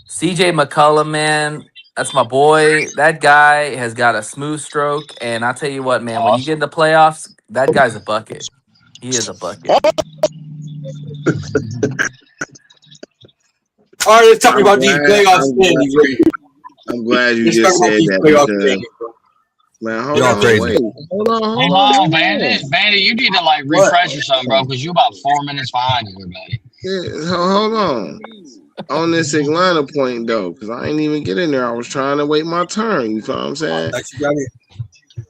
CJ McCollum, man, that's my boy. That guy has got a smooth stroke, and I tell you what, man, when you get in the playoffs, that guy's a bucket. He is a bucket. All right, let's talk about these playoff standings. I'm glad you just said that. Man, hold Y'all on, crazy. wait. Hold on, Hold on, Bandit. Bandit, you need to like refresh or something, bro, because you about 4 minutes behind everybody. Yeah, hold on. On this Atlanta point though, because I ain't even get in there. I was trying to wait my turn. You feel what I'm saying? Like you got it.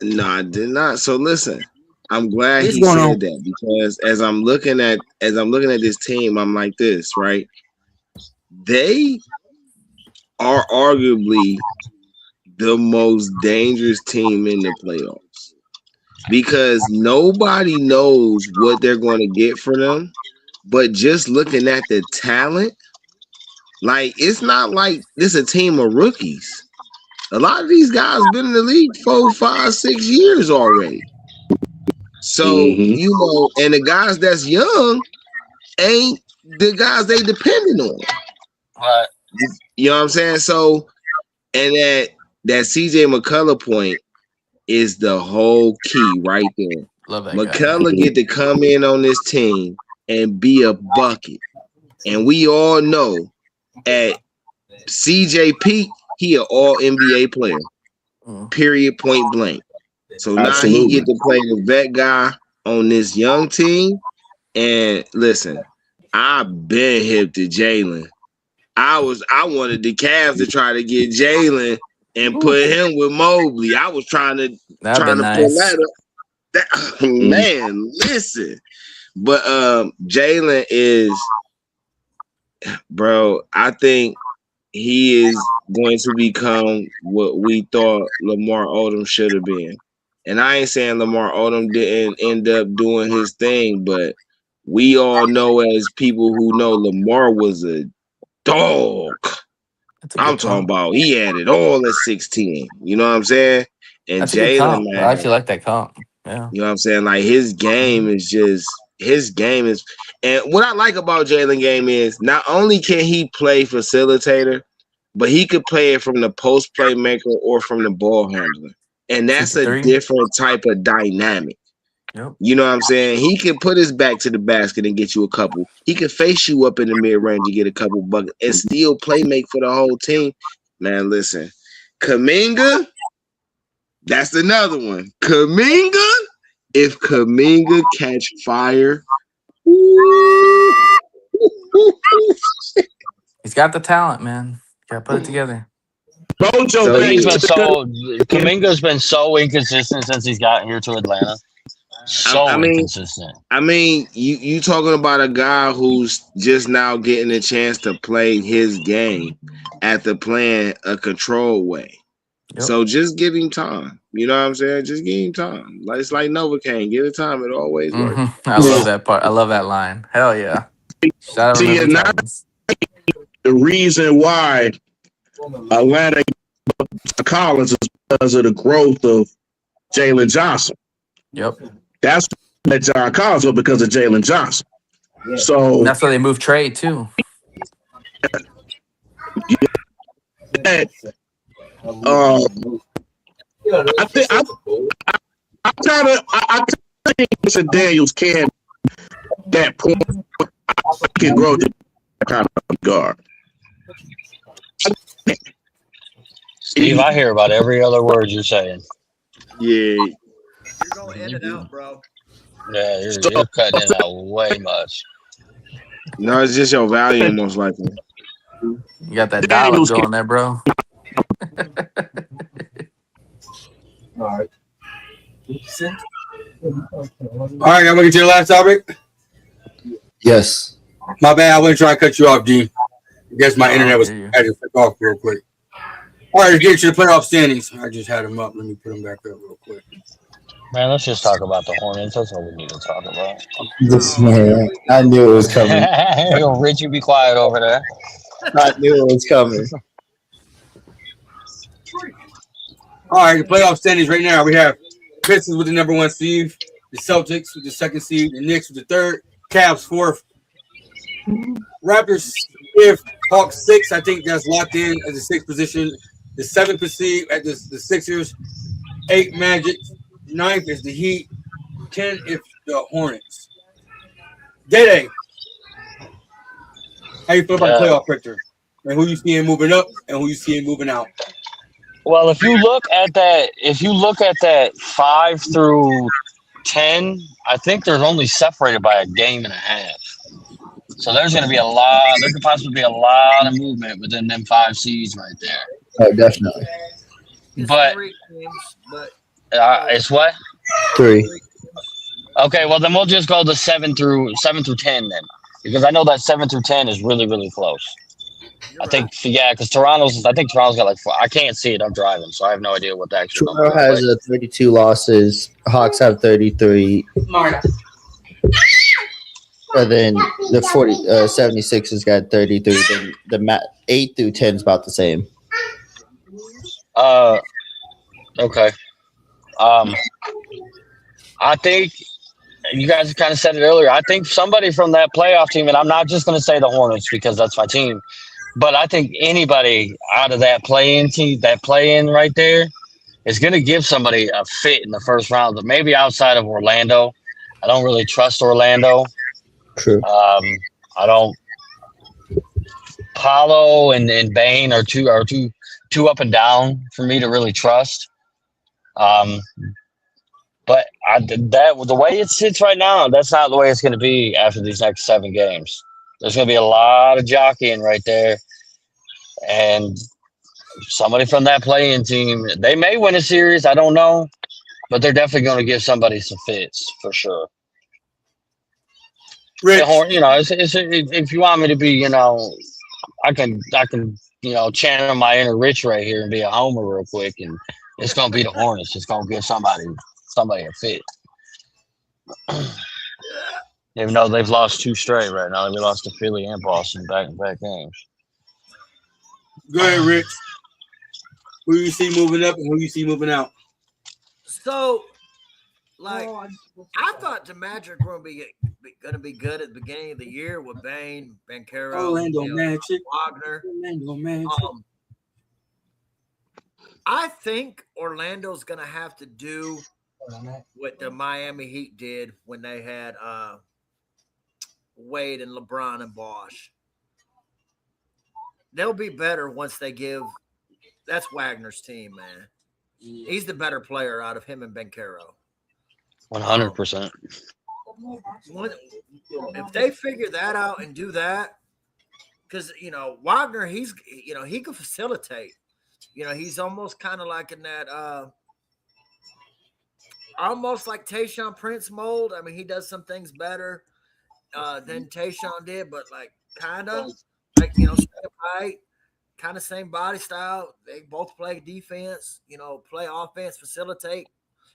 No, I did not. So listen, I'm glad What's he going said on? that because as I'm looking at this team, I'm like this, right? They are arguably the most dangerous team in the playoffs because nobody knows what they're going to get for them. But just looking at the talent, like it's not like this a team of rookies. A lot of these guys been in the league 4, 5, 6 years already. So, you know, and the guys that's young ain't the guys they depending on. Right. You know what I'm saying? So, and that CJ McCullough point is the whole key right there. Love that guy. McCullough get to come in on this team and be a bucket. And we all know at CJ peak, he an all NBA player. Period, point blank. So now he get to play the vet guy on this young team. And listen, I've been hip to Jalen. I wanted the Cavs to try to get Jalen and put him with Mobley. I was trying to That'd pull been nice. that up. Man, listen. But Jalen is, bro, I think he is going to become what we thought Lamar Odom should have been. And I ain't saying Lamar Odom didn't end up doing his thing, but we all know as people who know Lamar was a dog. I'm talking about he had it all at 16. You know what I'm saying? And That's a good Jalen, comp. I man, actually like that comp. Yeah. you know what I'm saying? Like his game is and what I like about Jalen game is not only can he play facilitator, but he could play it from the post playmaker or from the ball handler. And that's a 63. different type of dynamic. Yep. You know what I'm saying? He can put his back to the basket and get you a couple. He can face you up in the mid range and get a couple buckets and still play make for the whole team. Man, listen, Kuminga, that's another one. Kuminga, if Kuminga catch fire, He's got the talent, man. Gotta put it together. Kuminga's been so inconsistent since he's gotten here to Atlanta. Inconsistent. I mean, you talking about a guy who's just now getting a chance to play his game after playing a controlled way. Yep. So just give him time. You know what I'm saying? Just give him time. Like it's like Novocaine. Give it time. It always works. I love that part. I love that line. Hell yeah. Shout out to the Titans. The reason why Atlanta Collins is because of the growth of Jalen Johnson. Yep. That's that John Collins was because of Jalen Johnson. So that's why they moved Trey too. I think Mr. Daniels can that point can grow to that kind of guard. Steve, I hear about every other word you're saying. Yeah. You're going in and out, bro. Yeah, you're cutting it out way much. No, it's just your volume, most likely. You got that dial-up going there, bro. All right. All right, I'm gonna get to your last topic. Yes. My bad. I wasn't trying to cut you off, D. I guess my internet was had to click off real quick. All right, let's get to the playoff standings. I just had them up. Let me put them back up real quick. Man, let's just talk about the Hornets. That's all we need to talk about. This man, I knew it was coming. Yo, Rich, you be quiet over there. I knew it was coming. All right, the playoff standings right now. We have Pistons with the number 1 seed, the Celtics with the 2nd seed, the Knicks with the 3rd, Cavs 4th, Raptors 5th, Hawks 6th. I think that's locked in as the 6th position. The 7th seed at the Sixers, 8th Magic, 9th is the Heat, 10th is the Hornets. Day. How you feel about the playoff picture? And who you seeing moving up and who you seeing moving out? Well, if you look at that 5 through 10, I think they're only separated by a game and a half. So there's going to be a lot. There could possibly be a lot of movement within them 5 seeds right there. Oh, definitely. It's But 3 teams, but it's what? 3. 3 teams. Okay, well then we'll just go the 7 through 10 then, because I know that 7 through 10 is really really close. You're I think because Toronto's got like 4. I can't see it. I'm driving, so I have no idea what the actual number Toronto is. has 32 losses. Hawks have 33. And then the 76ers got 33. Then the 8 through 10 is about the same. Okay. I think you guys kind of said it earlier. I think somebody from that playoff team, and I'm not just going to say the Hornets because that's my team, but I think anybody out of that play-in team, that play-in right there, is going to give somebody a fit in the first round. But maybe outside of Orlando, I don't really trust Orlando. True. I don't. Paulo and Bane are too up and down for me to really trust. But the way it sits right now, that's not the way it's going to be after these next 7 games. There's going to be a lot of jockeying right there, and somebody from that play-in team, they may win a series. I don't know, but they're definitely going to give somebody some fits for sure. Rich, If you want me to be, I can channel my inner Rich right here and be a homer real quick, and it's going to be the Hornets. It's going to give somebody a fit. Even though they've lost 2 straight right now, they lost to Philly and Boston back-to-back games. go ahead, Rich. Who you see moving up and who you see moving out? So, like, I thought the Magic were going to be good at the beginning of the year with Bane, Banchero, Orlando Magic. Wagner. Orlando Magic. I think Orlando's going to have to do what the Miami Heat did when they had Wade and LeBron and Bosh. They'll be better once they give. That's Wagner's team, man. He's the better player out of him and Banchero. 100%. If they figure that out and do that, because Wagner, he can facilitate. He's almost kind of like in that, almost like Tayshaun Prince mold. I mean, he does some things better than Tayshaun did, but like kind of like same height, kind of same body style. They both play defense, play offense, facilitate,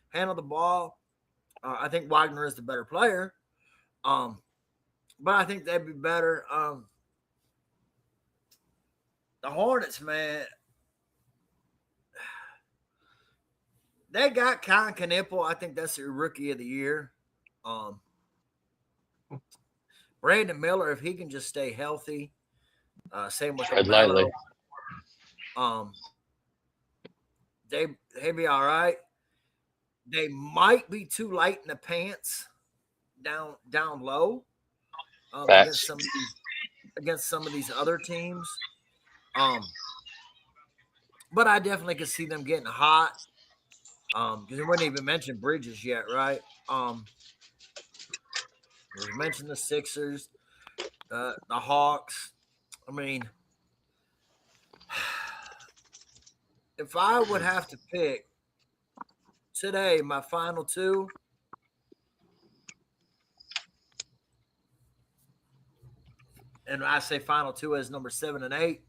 handle the ball. I think Wagner is the better player, but I think they'd be better. The Hornets, man, they got Colin Knippel. I think that's their rookie of the year. Brandon Miller, if he can just stay healthy, same with Lamelo. They'd be all right. They might be too light in the pants down low against some of these other teams. But I definitely could see them getting hot. Because we wouldn't even mention Bridges yet, right? We mentioned the Sixers, the Hawks. I mean, if I would have to pick today, my final 2, and I say final 2 as number 7 and 8,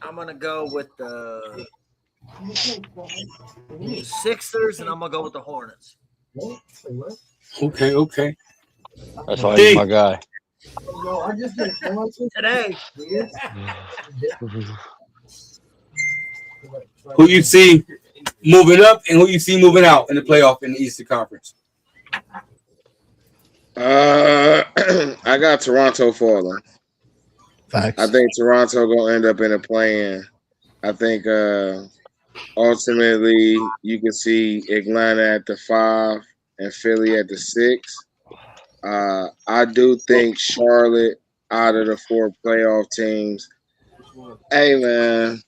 I'm going to go with the Sixers, and I'm going to go with the Hornets. Okay. That's why he's my guy. Today. Who you see moving up and who you see moving out in the playoff in the Eastern Conference? I got Toronto falling. Facts. I think Toronto gonna end up in a play-in. I think ultimately you can see Atlanta at the 5 and Philly at the 6. I do think Charlotte out of the 4 playoff teams Hey man,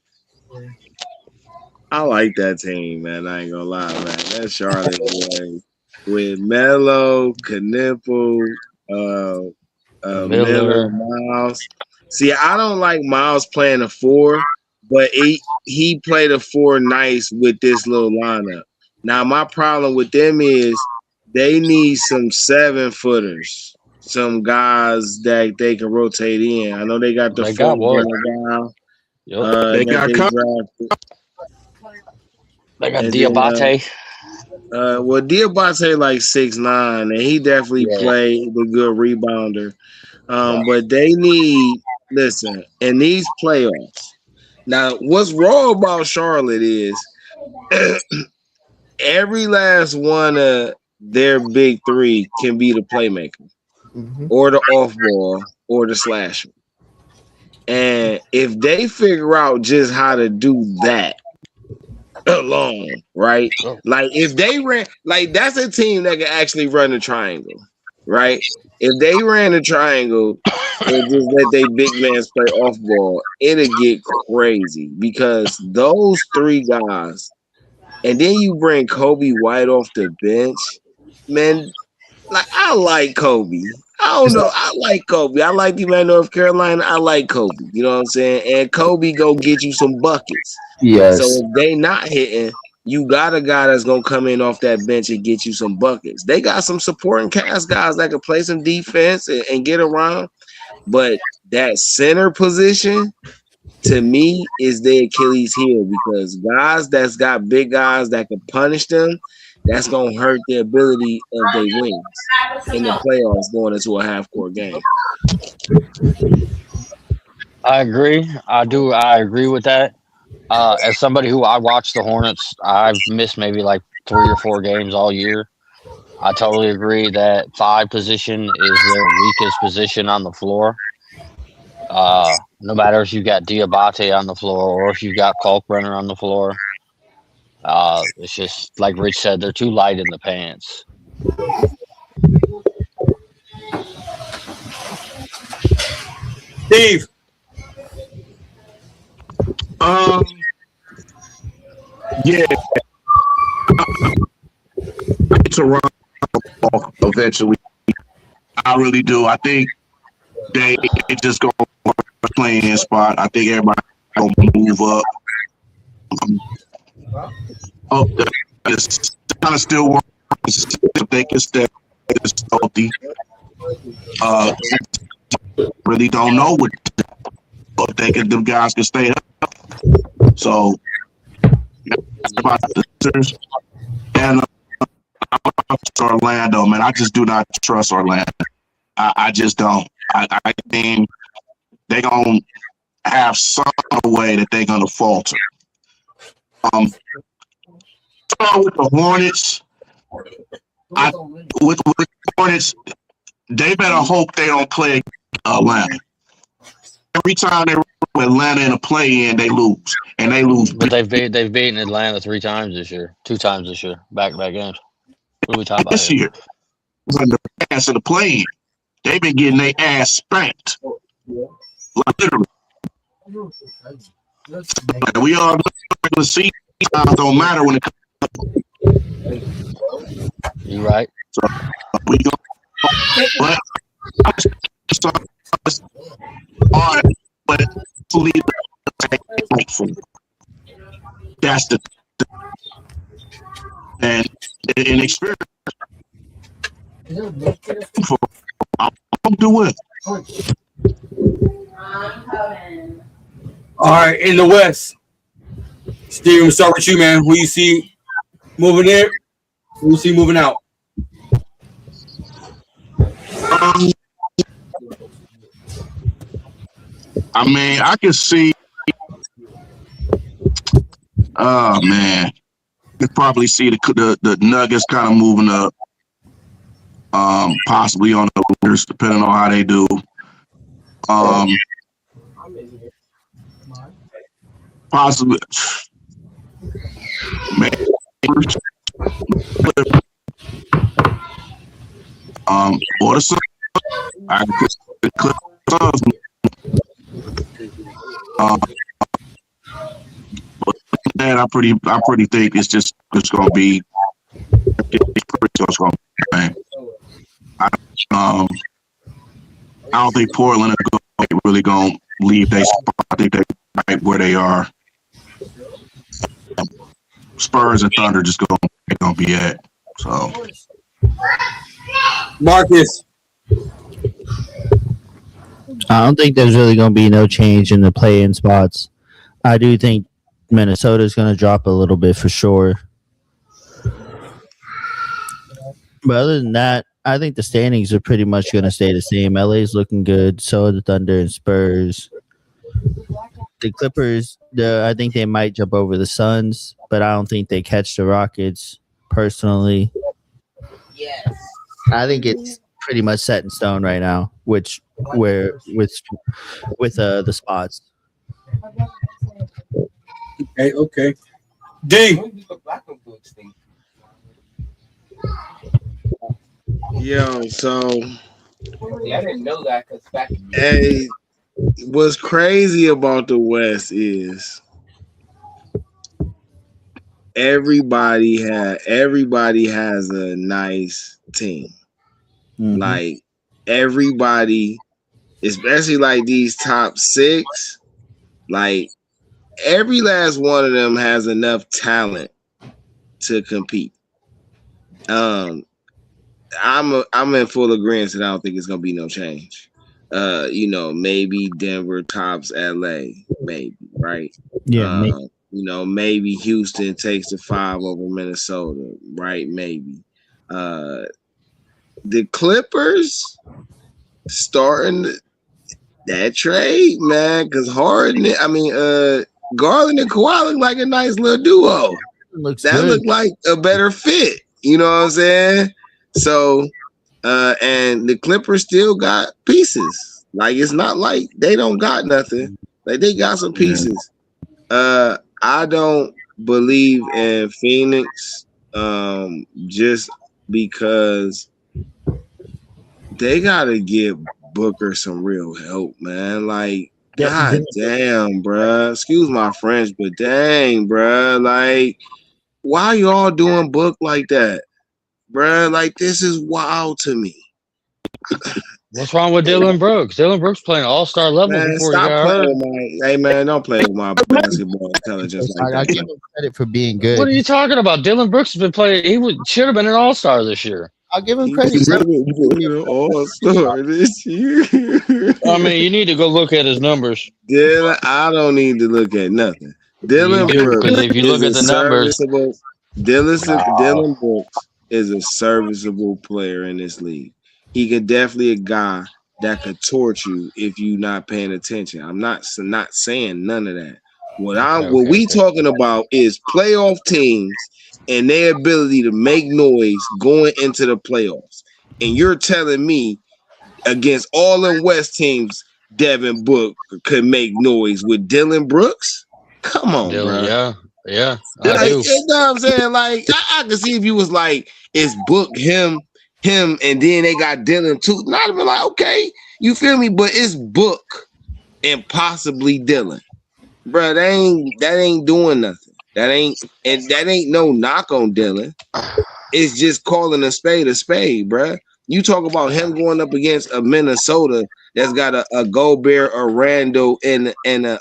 I like that team, man. I ain't gonna lie, man. That Charlotte boy with Melo, Knipple, Miller, Miller. Miles. See, I don't like Miles playing a four, but he played a four nice with this little lineup. Now, my problem with them is they need some 7-footers, some guys that they can rotate in. I know they got the They got fourth what? guy Yep. They that got they cut. drafted. They got And then, Diabate. well, Diabate like 6'9", and he definitely Yeah. played a good rebounder. Yeah. But they need listen in these playoffs. Now, what's wrong about Charlotte is every last one of their big three can be the playmaker Mhm. or the off ball or the slasher. And if they figure out just how to do that alone, right? Oh. Like if they ran, like that's a team that can actually run a triangle, right? If they ran a triangle and just let they big man play off ball, it'll get crazy because those three guys, and then you bring Kobe White off the bench, man. Like I like Kobe. I don't know. I like Kobe. I like the man of North Carolina. I like Kobe. You know what I'm saying? And Kobe go get you some buckets. Yes. So if they not hitting, you got a guy that's gonna come in off that bench and get you some buckets. They got some supporting cast guys that can play some defense and get around. But that center position, to me, is the Achilles heel because guys that's got big guys that can punish them, that's gonna hurt the ability of their wings in the playoffs going into a half-court game. I agree. I do. I agree with that. As somebody who I watch the Hornets, I've missed maybe like 3 or 4 games all year. I totally agree that 5 position is their weakest position on the floor. No matter if you got Diabate on the floor or if you got Kalkbrenner on the floor, it's just like Rich said, they're too light in the pants. Steve. Yeah, Toronto eventually. I really do. I think they just go playing spot. I think everybody gonna move up. Oh, it's kind of still working. If they can stay healthy, really don't know what if they can. Them guys can stay healthy. So about the Sixers and Orlando, man. I just do not trust Orlando. I just don't. I think they're gonna have some way that they're gonna falter. With the Hornets, with the Hornets, they better hope they don't play Atlanta. Every time they run Atlanta in a play-in, they lose, and they lose. But they've beaten Atlanta 3 times this year, 2 times this year, back-to-back games. What are we talking about This year, in the pass of the play-in, they've been getting their ass spanked, like literally. Like, we all know the season don't matter when it comes. You right? So we go, but that's the and in experience. I'll do it. All right, in the West. Steve, we'll start with you, man. Who you see moving in? Who you see moving out? I mean, I can see. Oh man, you could probably see the Nuggets kind of moving up. Possibly on the Warriors, depending on how they do. Possibly. Man, or the Suns. I could put the Suns. I pretty think it's gonna be going to be. I don't think Portland is really going to leave their spot. I think they're right where they are. Spurs and Thunder just going to be at. So, Marcus. I don't think there's really going to be no change in the play-in spots. I do think Minnesota's going to drop a little bit for sure. But other than that, I think the standings are pretty much going to stay the same. LA's looking good. So are the Thunder and Spurs. The Clippers, I think they might jump over the Suns, but I don't think they catch the Rockets personally. Yes. I think it's pretty much set in stone right now, with the spots. Okay. D. Yo, so Yeah, I didn't know that because back in hey, what's crazy about the West is everybody has a nice team. Mm-hmm. Like everybody, especially like these top six, like every last one of them has enough talent to compete. I'm in full agreement that I don't think it's gonna be no change. Maybe Denver tops LA, maybe, right? Yeah, Maybe Houston takes the 5 over Minnesota, right? Maybe. The Clippers starting that trade, man, because Garland and Kawhi look like a nice little duo. That looked like a better fit. You know what I'm saying? So, and the Clippers still got pieces. Like, it's not like they don't got nothing. Like, they got some pieces. I don't believe in Phoenix just because they got to give Booker some real help, man. Like, God damn, bruh. Excuse my French, but dang, bruh. Like, why y'all doing Book like that? Bruh, like, this is wild to me. What's wrong with Dylan Brooks? Dylan Brooks playing all-star level Man, before he stop got hurt. playing with my. Hey, man, don't play with my basketball intelligence like I that. give him credit for being good. What are you talking about? Dylan Brooks has been playing. He should have been an all-star this year. I'll give him He credit. all-star this year. I mean, you need to go look at his numbers. Dylan, I don't need to look at nothing. Dylan Brooks, because if you look at the numbers, Dylan Brooks is a serviceable player in this league. He can definitely a guy that could torch you if you're not paying attention. I'm not saying none of that. What we talking about is playoff teams and their ability to make noise going into the playoffs. And you're telling me against all them West teams, Devin Book could make noise with Dylan Brooks? Come on, bro. Yeah. Like, you know what I'm saying? Like, I can see if you was like, it's Book, him, and then they got Dylan too. Not even like, okay, you feel me? But it's Book and possibly Dylan. Bro, that ain't doing nothing. That ain't no knock on Dylan. It's just calling a spade, bro. You talk about him going up against a Minnesota that's got a Gobert, a Randall, and an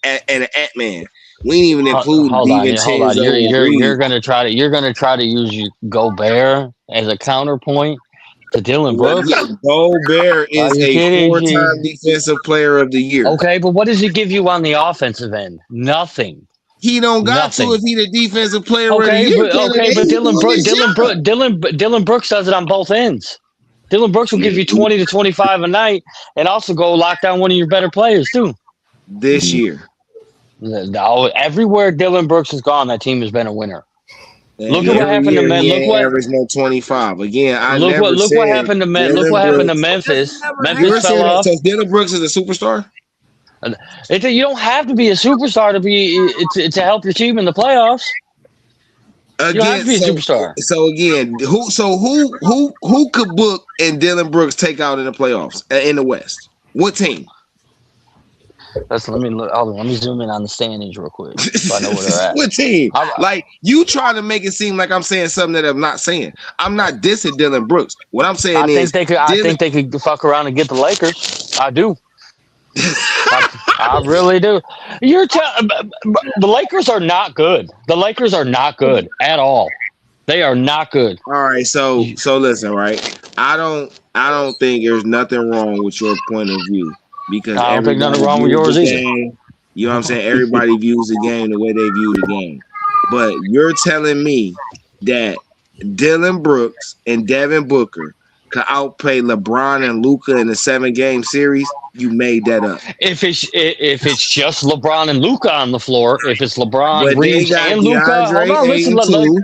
Ant-Man. We ain't even include Hold on. You're gonna try to use Gobert as a counterpoint to Dylan Brooks. Gobert is a 4-time defensive player of the year. Okay, but what does he give you on the offensive end? Nothing. He don't got to if he the defensive player of the year. But Dylan Brooks does it on both ends. Dylan Brooks will give you 20 to 25 a night and also go lock down one of your better players too. This year. No, everywhere Dylan Brooks has gone, that team has been a winner. Look at what happened to Memphis. Look what averaged no 25. Again, look what happened to Memphis. Memphis fell off. So Dylan Brooks is a superstar? You don't have to be a superstar to help your team in the playoffs. You don't have to be a superstar. So again, who could Book and Dylan Brooks take out in the playoffs in the West? What team? Let me look. Hold on, let me zoom in on the standings real quick so I know where they're at. What team? I- Like you trying to make it seem like I'm saying something that I'm not saying. I'm not dissing Dylan Brooks. What I'm saying I is think they could fuck around and get the Lakers. I do. I really do. The Lakers are not good. The Lakers are not good at all. They are not good. All right, so listen, right? I don't think there's nothing wrong with your point of view because I don't think everybody nothing wrong with views yours the either. game. You know what I'm saying? Everybody views the game the way they view the game. But you're telling me that Dylan Brooks and Devin Booker could outplay LeBron and Luka in a 7-game series? You made that up. If it's just LeBron and Luka on the floor, if it's LeBron, But they Reeves, got and Luka, hold DeAndre on, listen, Ayton too.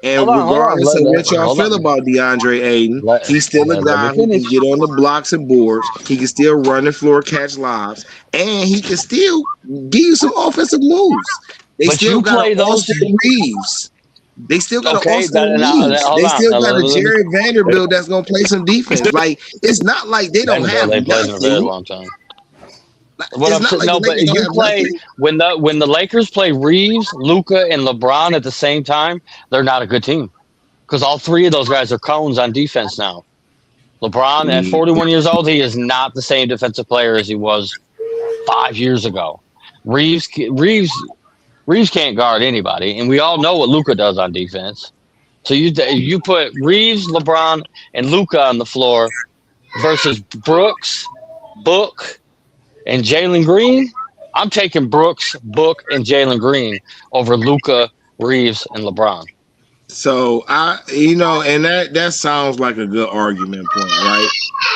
And hold on. regardless of what y'all Hold feel on. about DeAndre Ayton, he's still a Let me guy who can finish. get on the blocks and boards. He can still run the floor, catch lobs, and he can still give you some offensive moves. They But still you got play an those. Austin Reeves. They still got Okay, an Austin Reeves. hold They on. still Now, got a let me- Jared Vanderbilt that's gonna play some defense. Like it's not like they don't have Vanderbilt ain't played in a very nothing. long time. What It's I'm not saying, like no, the but Lakers don't you have play nothing. when the Lakers play Reeves, Luka, and LeBron at the same time, they're not a good team because all three of those guys are cones on defense now. LeBron at 41 years old, he is not the same defensive player as he was 5 years ago. Reeves can't guard anybody, and we all know what Luka does on defense. So you put Reeves, LeBron, and Luka on the floor versus Brooks, Book, and Jalen Green. I'm taking Brooks, Book, and Jalen Green over Luka, Reeves, and LeBron. So and that sounds like a good argument point, right?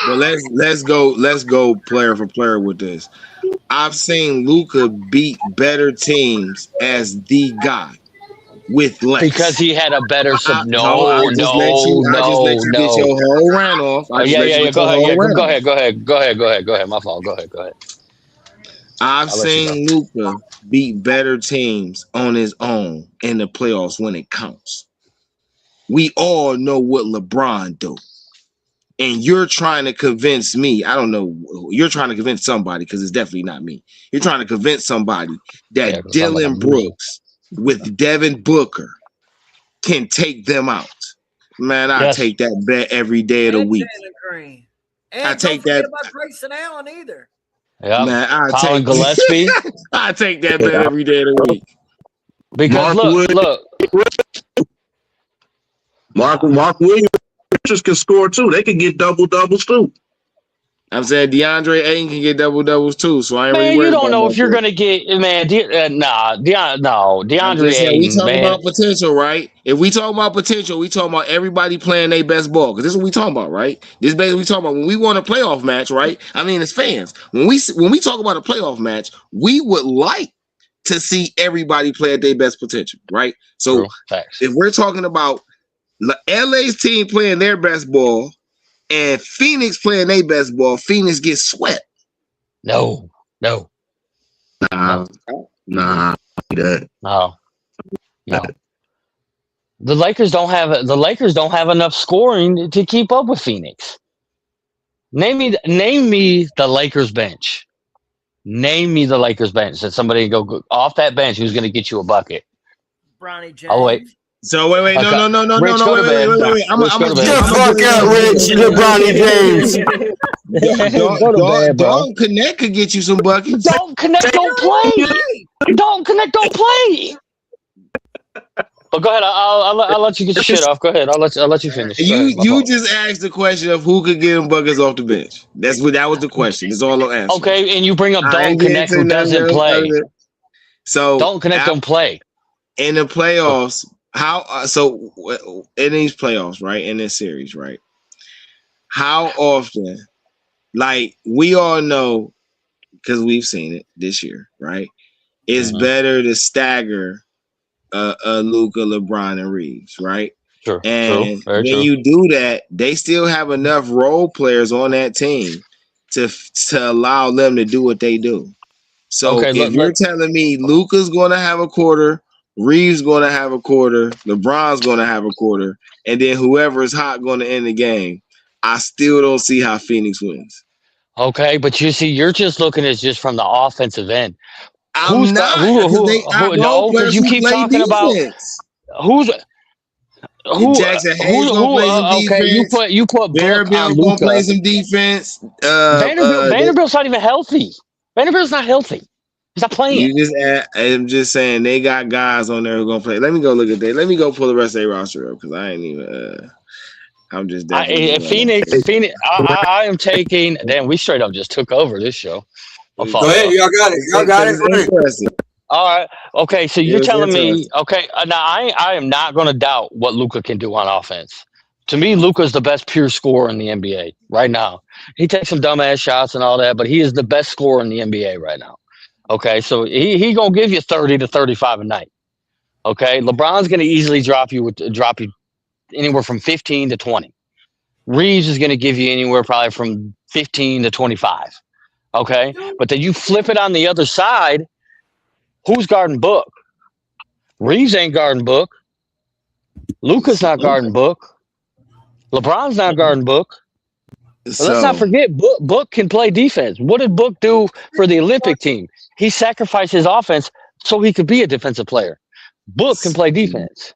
But let's go player for player with this. I've seen Luka beat better teams as the guy with less. Because he had a better I just let you get your whole rant off. Go ahead. My fault. Go ahead. I've seen Luka beat better teams on his own in the playoffs when it counts. We all know what LeBron do. And you're trying to convince me, I don't know, you're trying to convince somebody because it's definitely not me. You're trying to convince somebody that Dylan Brooks with Devin Booker can take them out. Man, I take that bet every day of the week. And I take that. About Grayson Allen either. Yeah, man, Colin Gillespie. I take that bet every day of the week. Because look. Mark Williams can score too. They can get doubles too. I'm saying DeAndre Ayton can get doubles too. So I ain't really worried. You don't know if you're gonna get DeAndre Ayton. We talking about potential, right? If we talk about potential, we talking about everybody playing their best ball. Because this is what we talking about, right? This basically we talking about when we want a playoff match, right? I mean, as fans, when we talk about a playoff match, we would like to see everybody play at their best potential, right? So if we're talking about LA's team playing their best ball and Phoenix playing their best ball, Phoenix gets swept. No. Nah. No. The Lakers don't have enough scoring to keep up with Phoenix. Name me the Lakers bench. Name me the Lakers bench. That somebody go off that bench who's going to get you a bucket. Bronny James. Oh wait. So wait, Okay. no, Rich, go to bed. I'm gonna get the fuck out, Rich. LeBron James. Don't Connect could get you some buckets. Don't Connect, don't play. Don't Connect, don't play. But go ahead. I'll let you get your shit off. Go ahead. I'll let you finish. You just asked the question of who could get them buckets off the bench. That was the question. That's all I'm asking. Okay, and you bring up Don't Connect who doesn't play. So Don't Connect don't play in the playoffs. How so in these playoffs, right? In this series, right? How often, like we all know, because we've seen it this year, right? It's better to stagger Luka, LeBron, and Reeves, right? Sure. And when you do that, they still have enough role players on that team to allow them to do what they do. So if you're telling me Luka's going to have a quarter, Reeves going to have a quarter, LeBron's going to have a quarter, and then whoever is hot going to end the game, I still don't see how Phoenix wins. Okay, but you see, you're just looking at just from the offensive end. I'm not because I know no, because players you who keep play talking about defense. who's Jackson Hayes gonna play some okay, defense. you put Book on Vanderbilt gonna play Luca. some defense. Vanderbilt's not even healthy. Vanderbilt's not healthy. He's not playing. I'm just saying they got guys on there who gonna play. Let me go look at that. Let me go pull the rest of their roster up because I ain't even. I'm just definitely. Phoenix. I am taking. Damn, we straight up just took over this show. Go ahead, y'all got it. Y'all got it. Impressive. All right. Okay. So you're was telling me, interesting. okay, now I am not going to doubt what Luca can do on offense. To me, Luca's the best pure scorer in the NBA right now. He takes some dumbass shots and all that, but he is the best scorer in the NBA right now. Okay. So he going to give you 30 to 35 a night. Okay. LeBron's going to easily drop you anywhere from 15 to 20. Reeves is going to give you anywhere probably from 15 to 25. Okay. But then you flip it on the other side. Who's guarding Book? Reeves ain't guarding Book. Luka's not guarding Book. LeBron's not guarding Book. But let's not forget, Book can play defense. What did Book do for the Olympic team? He sacrificed his offense so he could be a defensive player. Book can play defense.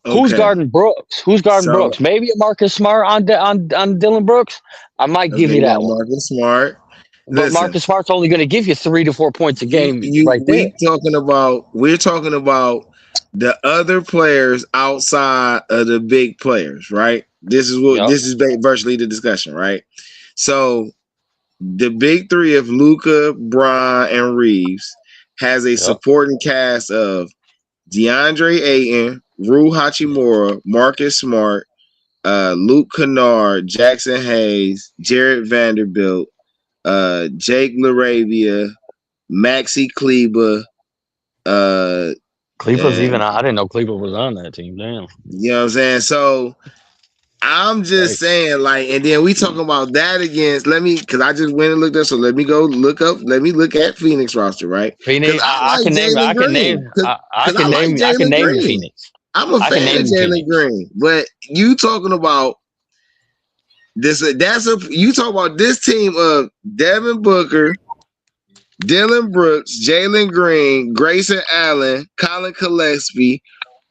Okay. Who's guarding Brooks? Brooks? Maybe a Marcus Smart on Dylan Brooks. I might give you that one. Marcus Smart. But Marcus Smart's only going to give you 3 to 4 points a game right there. We're talking about the other players outside of the big players, right? This is virtually the discussion, right? So the big three of Luka, Bron, and Reeves has a supporting cast of DeAndre Ayton, Rue Hachimura, Marcus Smart, Luke Kennard, Jackson Hayes, Jared Vanderbilt, Jake LaRavia, Maxi Kleber. Kleber's I didn't know Kleber was on that team. Damn. You know what I'm saying? So I'm just saying, like, and then we talking about that against. Because I just went and looked up. So let me go look up. Let me look at Phoenix roster, right? Phoenix. I can name you Phoenix. I'm a fan of Jalen Green, but you talking about this? You talk about this team of Devin Booker, Dylan Brooks, Jalen Green, Grayson Allen, Colin Gillespie,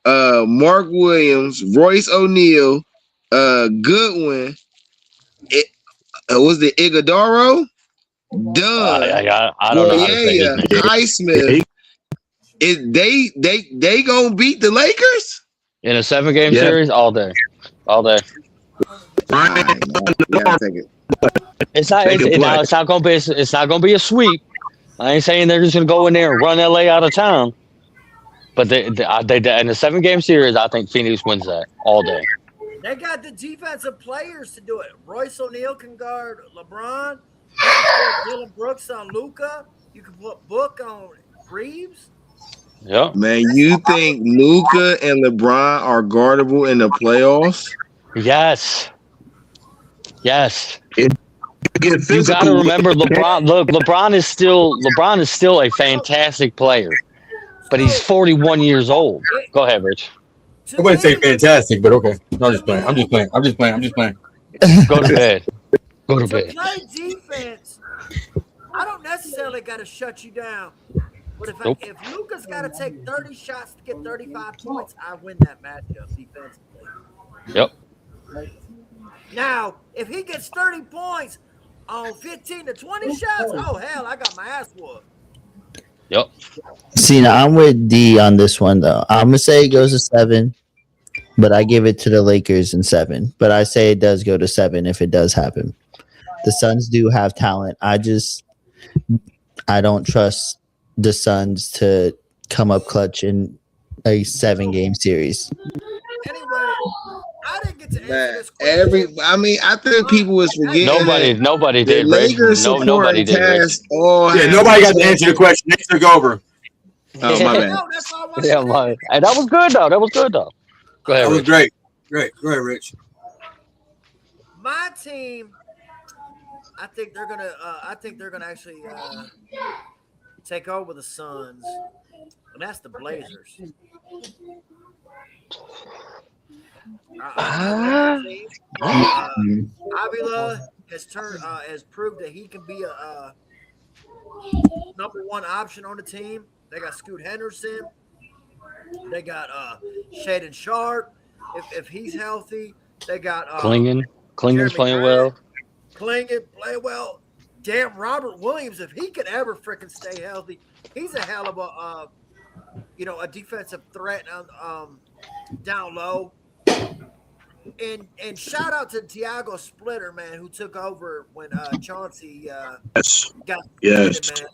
Mark Williams, Royce O'Neal, Goodwin. Was it Iguodaro? I don't know how to say his name. Highsmith. They gonna beat the Lakers in a 7-game series all day. It's not gonna be a sweep. I ain't saying they're just gonna go in there and run LA out of town. But they in a 7-game series, I think Phoenix wins that all day. They got the defensive players to do it. Royce O'Neal can guard LeBron. You can put Dylan Brooks on Luka. You can put Book on Reeves. Yeah, man. You think Luka and LeBron are guardable in the playoffs? Yes. You got to remember LeBron. Look, LeBron is still a fantastic player, but he's 41 years old. Go ahead, Rich. I wouldn't say fantastic, but okay. No, I'm just playing. I'm just playing. Go to bed. To play defense, I don't necessarily got to shut you down. But if Luka's got to take 30 shots to get 35 points, I win that matchup defensively. Yep. Now, if he gets 30 points on 15 to 20 shots, oh, hell, I got my ass whooped. Yep. See, now I'm with D on this one, though. I'm going to say it goes to 7, but I give it to the Lakers in 7. But I say it does go to 7 if it does happen. The Suns do have talent. I don't trust the Suns to come up clutch in a 7-game series. Anyway, I didn't get to answer this question. I think people was forgetting. Nobody did. Lakers nobody did. Nobody got to answer the question. Next took over. Oh, my bad. No, that's all I wanted to say. And that was good though. Go ahead. That was great. Go ahead, Rich. My team, I think they're gonna actually take over the Suns, and that's the Blazers. Avila, has proved that he can be a number one option on the team. They got Scoot Henderson. They got Shaden Sharp. If he's healthy, they got Klingen's Jeremy playing Grant, well. Klingon play well. Damn, Robert Williams, if he could ever freaking stay healthy, he's a hell of a a defensive threat down low. And shout out to Tiago Splitter, man, who took over when Chauncey Yes. got Yes. suspended, man.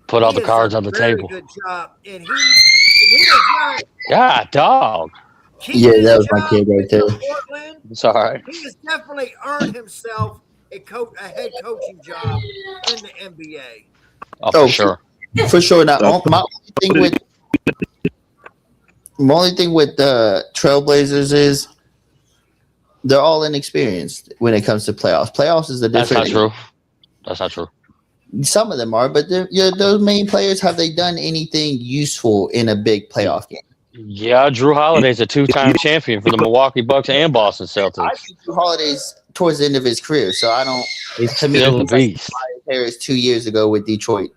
Put all He the has cards done on a the very table. good job, and he does not Yeah, dog. keep that his was my job kid right with there. Portland. It's all right. He has definitely earned himself a head coaching job in the NBA. Oh, for sure. For sure. Now, my only thing with the Trailblazers is they're all inexperienced when it comes to playoffs. Playoffs is the That's different. not true. That's not true. Some of them are, but those main players, have they done anything useful in a big playoff game? Yeah, Drew Holiday's a two-time champion for the Milwaukee Bucks and Boston I Celtics. think Drew Holiday's towards the end of his career, so I don't. To me, Still a he's like beast. Harris 2 years ago with Detroit.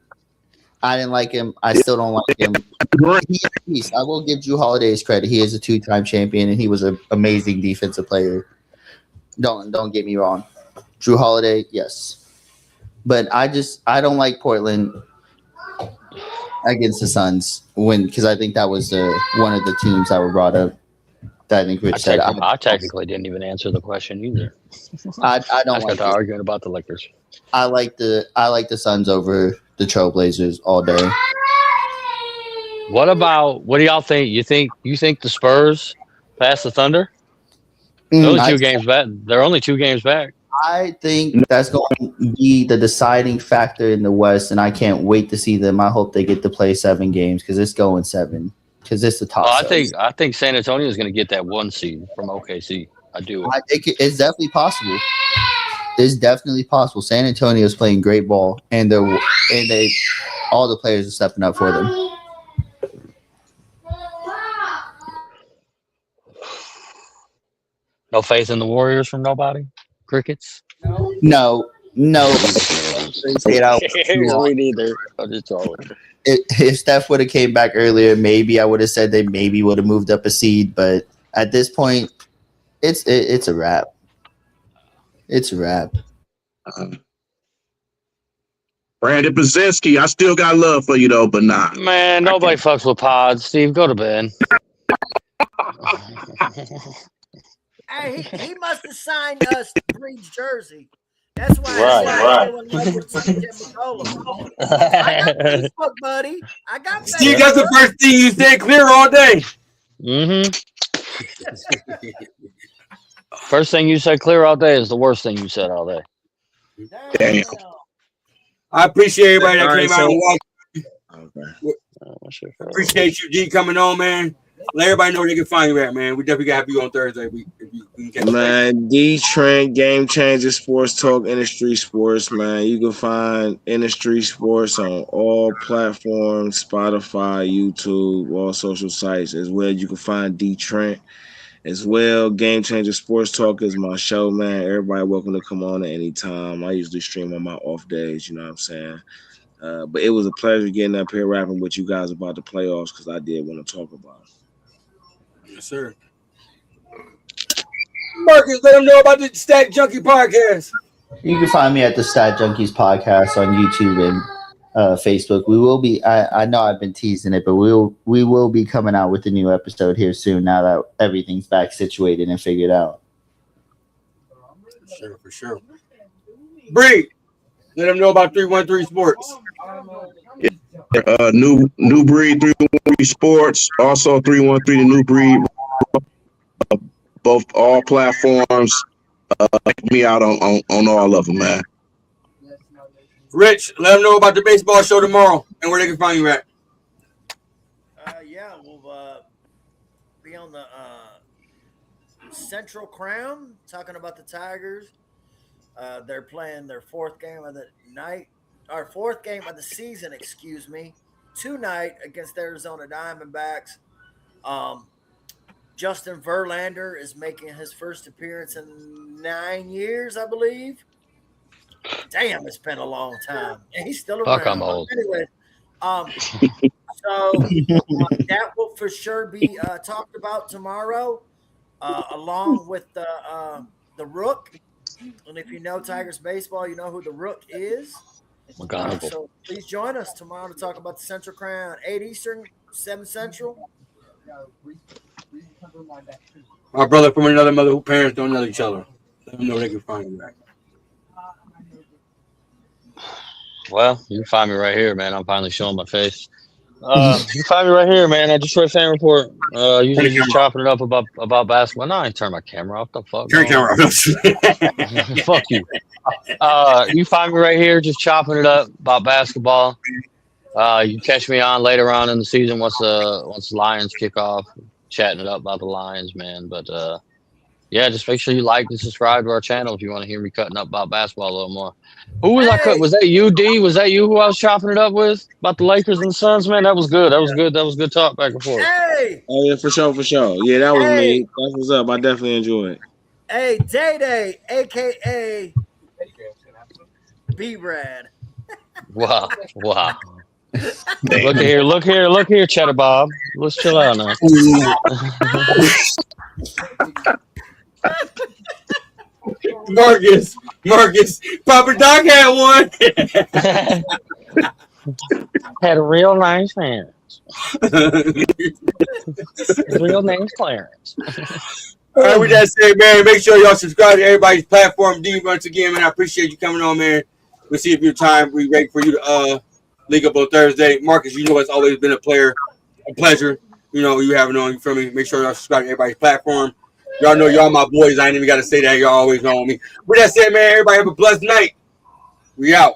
I didn't like him. I still don't like him. He is a beast. I will give Drew Holiday his credit. He is a two-time champion, and he was an amazing defensive player. Don't get me wrong. Drew Holiday, yes. But I don't like Portland against the Suns because I think that was one of the teams that were brought up. That I think Rich said. I technically didn't even answer the question either. I don't I just like got to it. arguing about the Lakers. I like the Suns over the Trailblazers all day. What do y'all think? You think the Spurs pass the Thunder? They're only 2 games back. They're only 2 games back. I think that's going to be the deciding factor in the West, and I can't wait to see them. I hope they get to play 7 games because it's going 7 because it's the top. I think San Antonio is going to get that 1 seed from OKC. I do. I think it's definitely possible. It's definitely possible. San Antonio is playing great ball, and all the players are stepping up for them. No faith in the Warriors from nobody? Crickets? No. Say it out. Me neither. I'm just trolling. If Steph would have came back earlier, maybe I would have said they maybe would have moved up a seed. But at this point, it's a wrap. It's a wrap. Brandon Brzezinski, I still got love for you though, but nah. Man, nobody fucks with pods. Steve, go to bed. Hey, he must have signed us Breed's jersey. That's why Right. I got Facebook, buddy. I got Facebook. Steve, that's the first thing you said clear all day. Mm-hmm. First thing you said clear all day is the worst thing you said all day. Damn. I appreciate everybody that All came right, out so- and watched. Okay. Appreciate you, G, coming on, man. Let everybody know where they can find you at, man. We definitely got to have you on Thursday. We can catch Man, D-Trent, Game Changer Sports Talk, Industry Sports, man. You can find Industry Sports on all platforms, Spotify, YouTube, all social sites as well. You can find D-Trent as well. Game Changer Sports Talk is my show, man. Everybody welcome to come on at any time. I usually stream on my off days, you know what I'm saying? But it was a pleasure getting up here rapping with you guys about the playoffs because I did want to talk about it. Yes, sir. Marcus, let them know about the Stat Junkie podcast. You can find me at the Stat Junkies podcast on YouTube and Facebook. We will be. I know I've been teasing it, but we will be coming out with a new episode here soon. Now that everything's back situated and figured out. For sure. Bree, let them know about 313 Sports. New Breed 313 Sports, also 313 the New Breed, both all platforms. Check me out on all of them, man. Rich, let them know about the baseball show tomorrow and where they can find you at. Yeah, we'll be on the Central Crown talking about the Tigers. They're playing their 4th game of the night. Our 4th game of the season, tonight against the Arizona Diamondbacks. Justin Verlander is making his first appearance in 9 years, I believe. Damn, it's been a long time. And he's still Fuck, around. I'm old. Anyway, so that will for sure be talked about tomorrow, along with the Rook. And if you know Tigers baseball, you know who the Rook is. McGonagall. So please join us tomorrow to talk about the Central Crown, 8 Eastern, 7 Central. My brother from another mother whose parents don't know each other. Let them know they can find me. Well, you can find me right here, man. I'm finally showing my face. You can find me right here, man, at Detroit Fan Report. Usually just chopping it up about basketball. No, I ain't turn my camera off. The fuck? Turn camera off. Fuck you. You find me right here just chopping it up about basketball. You catch me on later on in the season once the Lions kick off, chatting it up about the Lions, man. But yeah, just make sure you like and subscribe to our channel if you want to hear me cutting up about basketball a little more. Who was I cut? Was that you, D? Was that you who I was chopping it up with about the Lakers and the Suns, man? That was good. That was good. That was good talk back and forth. Hey, Oh yeah, for sure. Yeah, that was me. That's what's up. I definitely enjoyed it. hey, Day, aka B-Rad. Wow. Look here, Cheddar Bob. Let's chill out now. Marcus, Papa Doc had one. Had a real nice man. His real name's Clarence. All right, with that said, man, make sure y'all subscribe to everybody's platform. D, once again, man, I appreciate you coming on, man. We'll see if your time we ready for you to link up on Thursday. Marcus, you know it's always been a pleasure. You know, you having on, you feel me? Make sure y'all subscribe to everybody's platform. Y'all know y'all my boys. I ain't even got to say that. Y'all always know me. With that said, man, everybody have a blessed night. We out.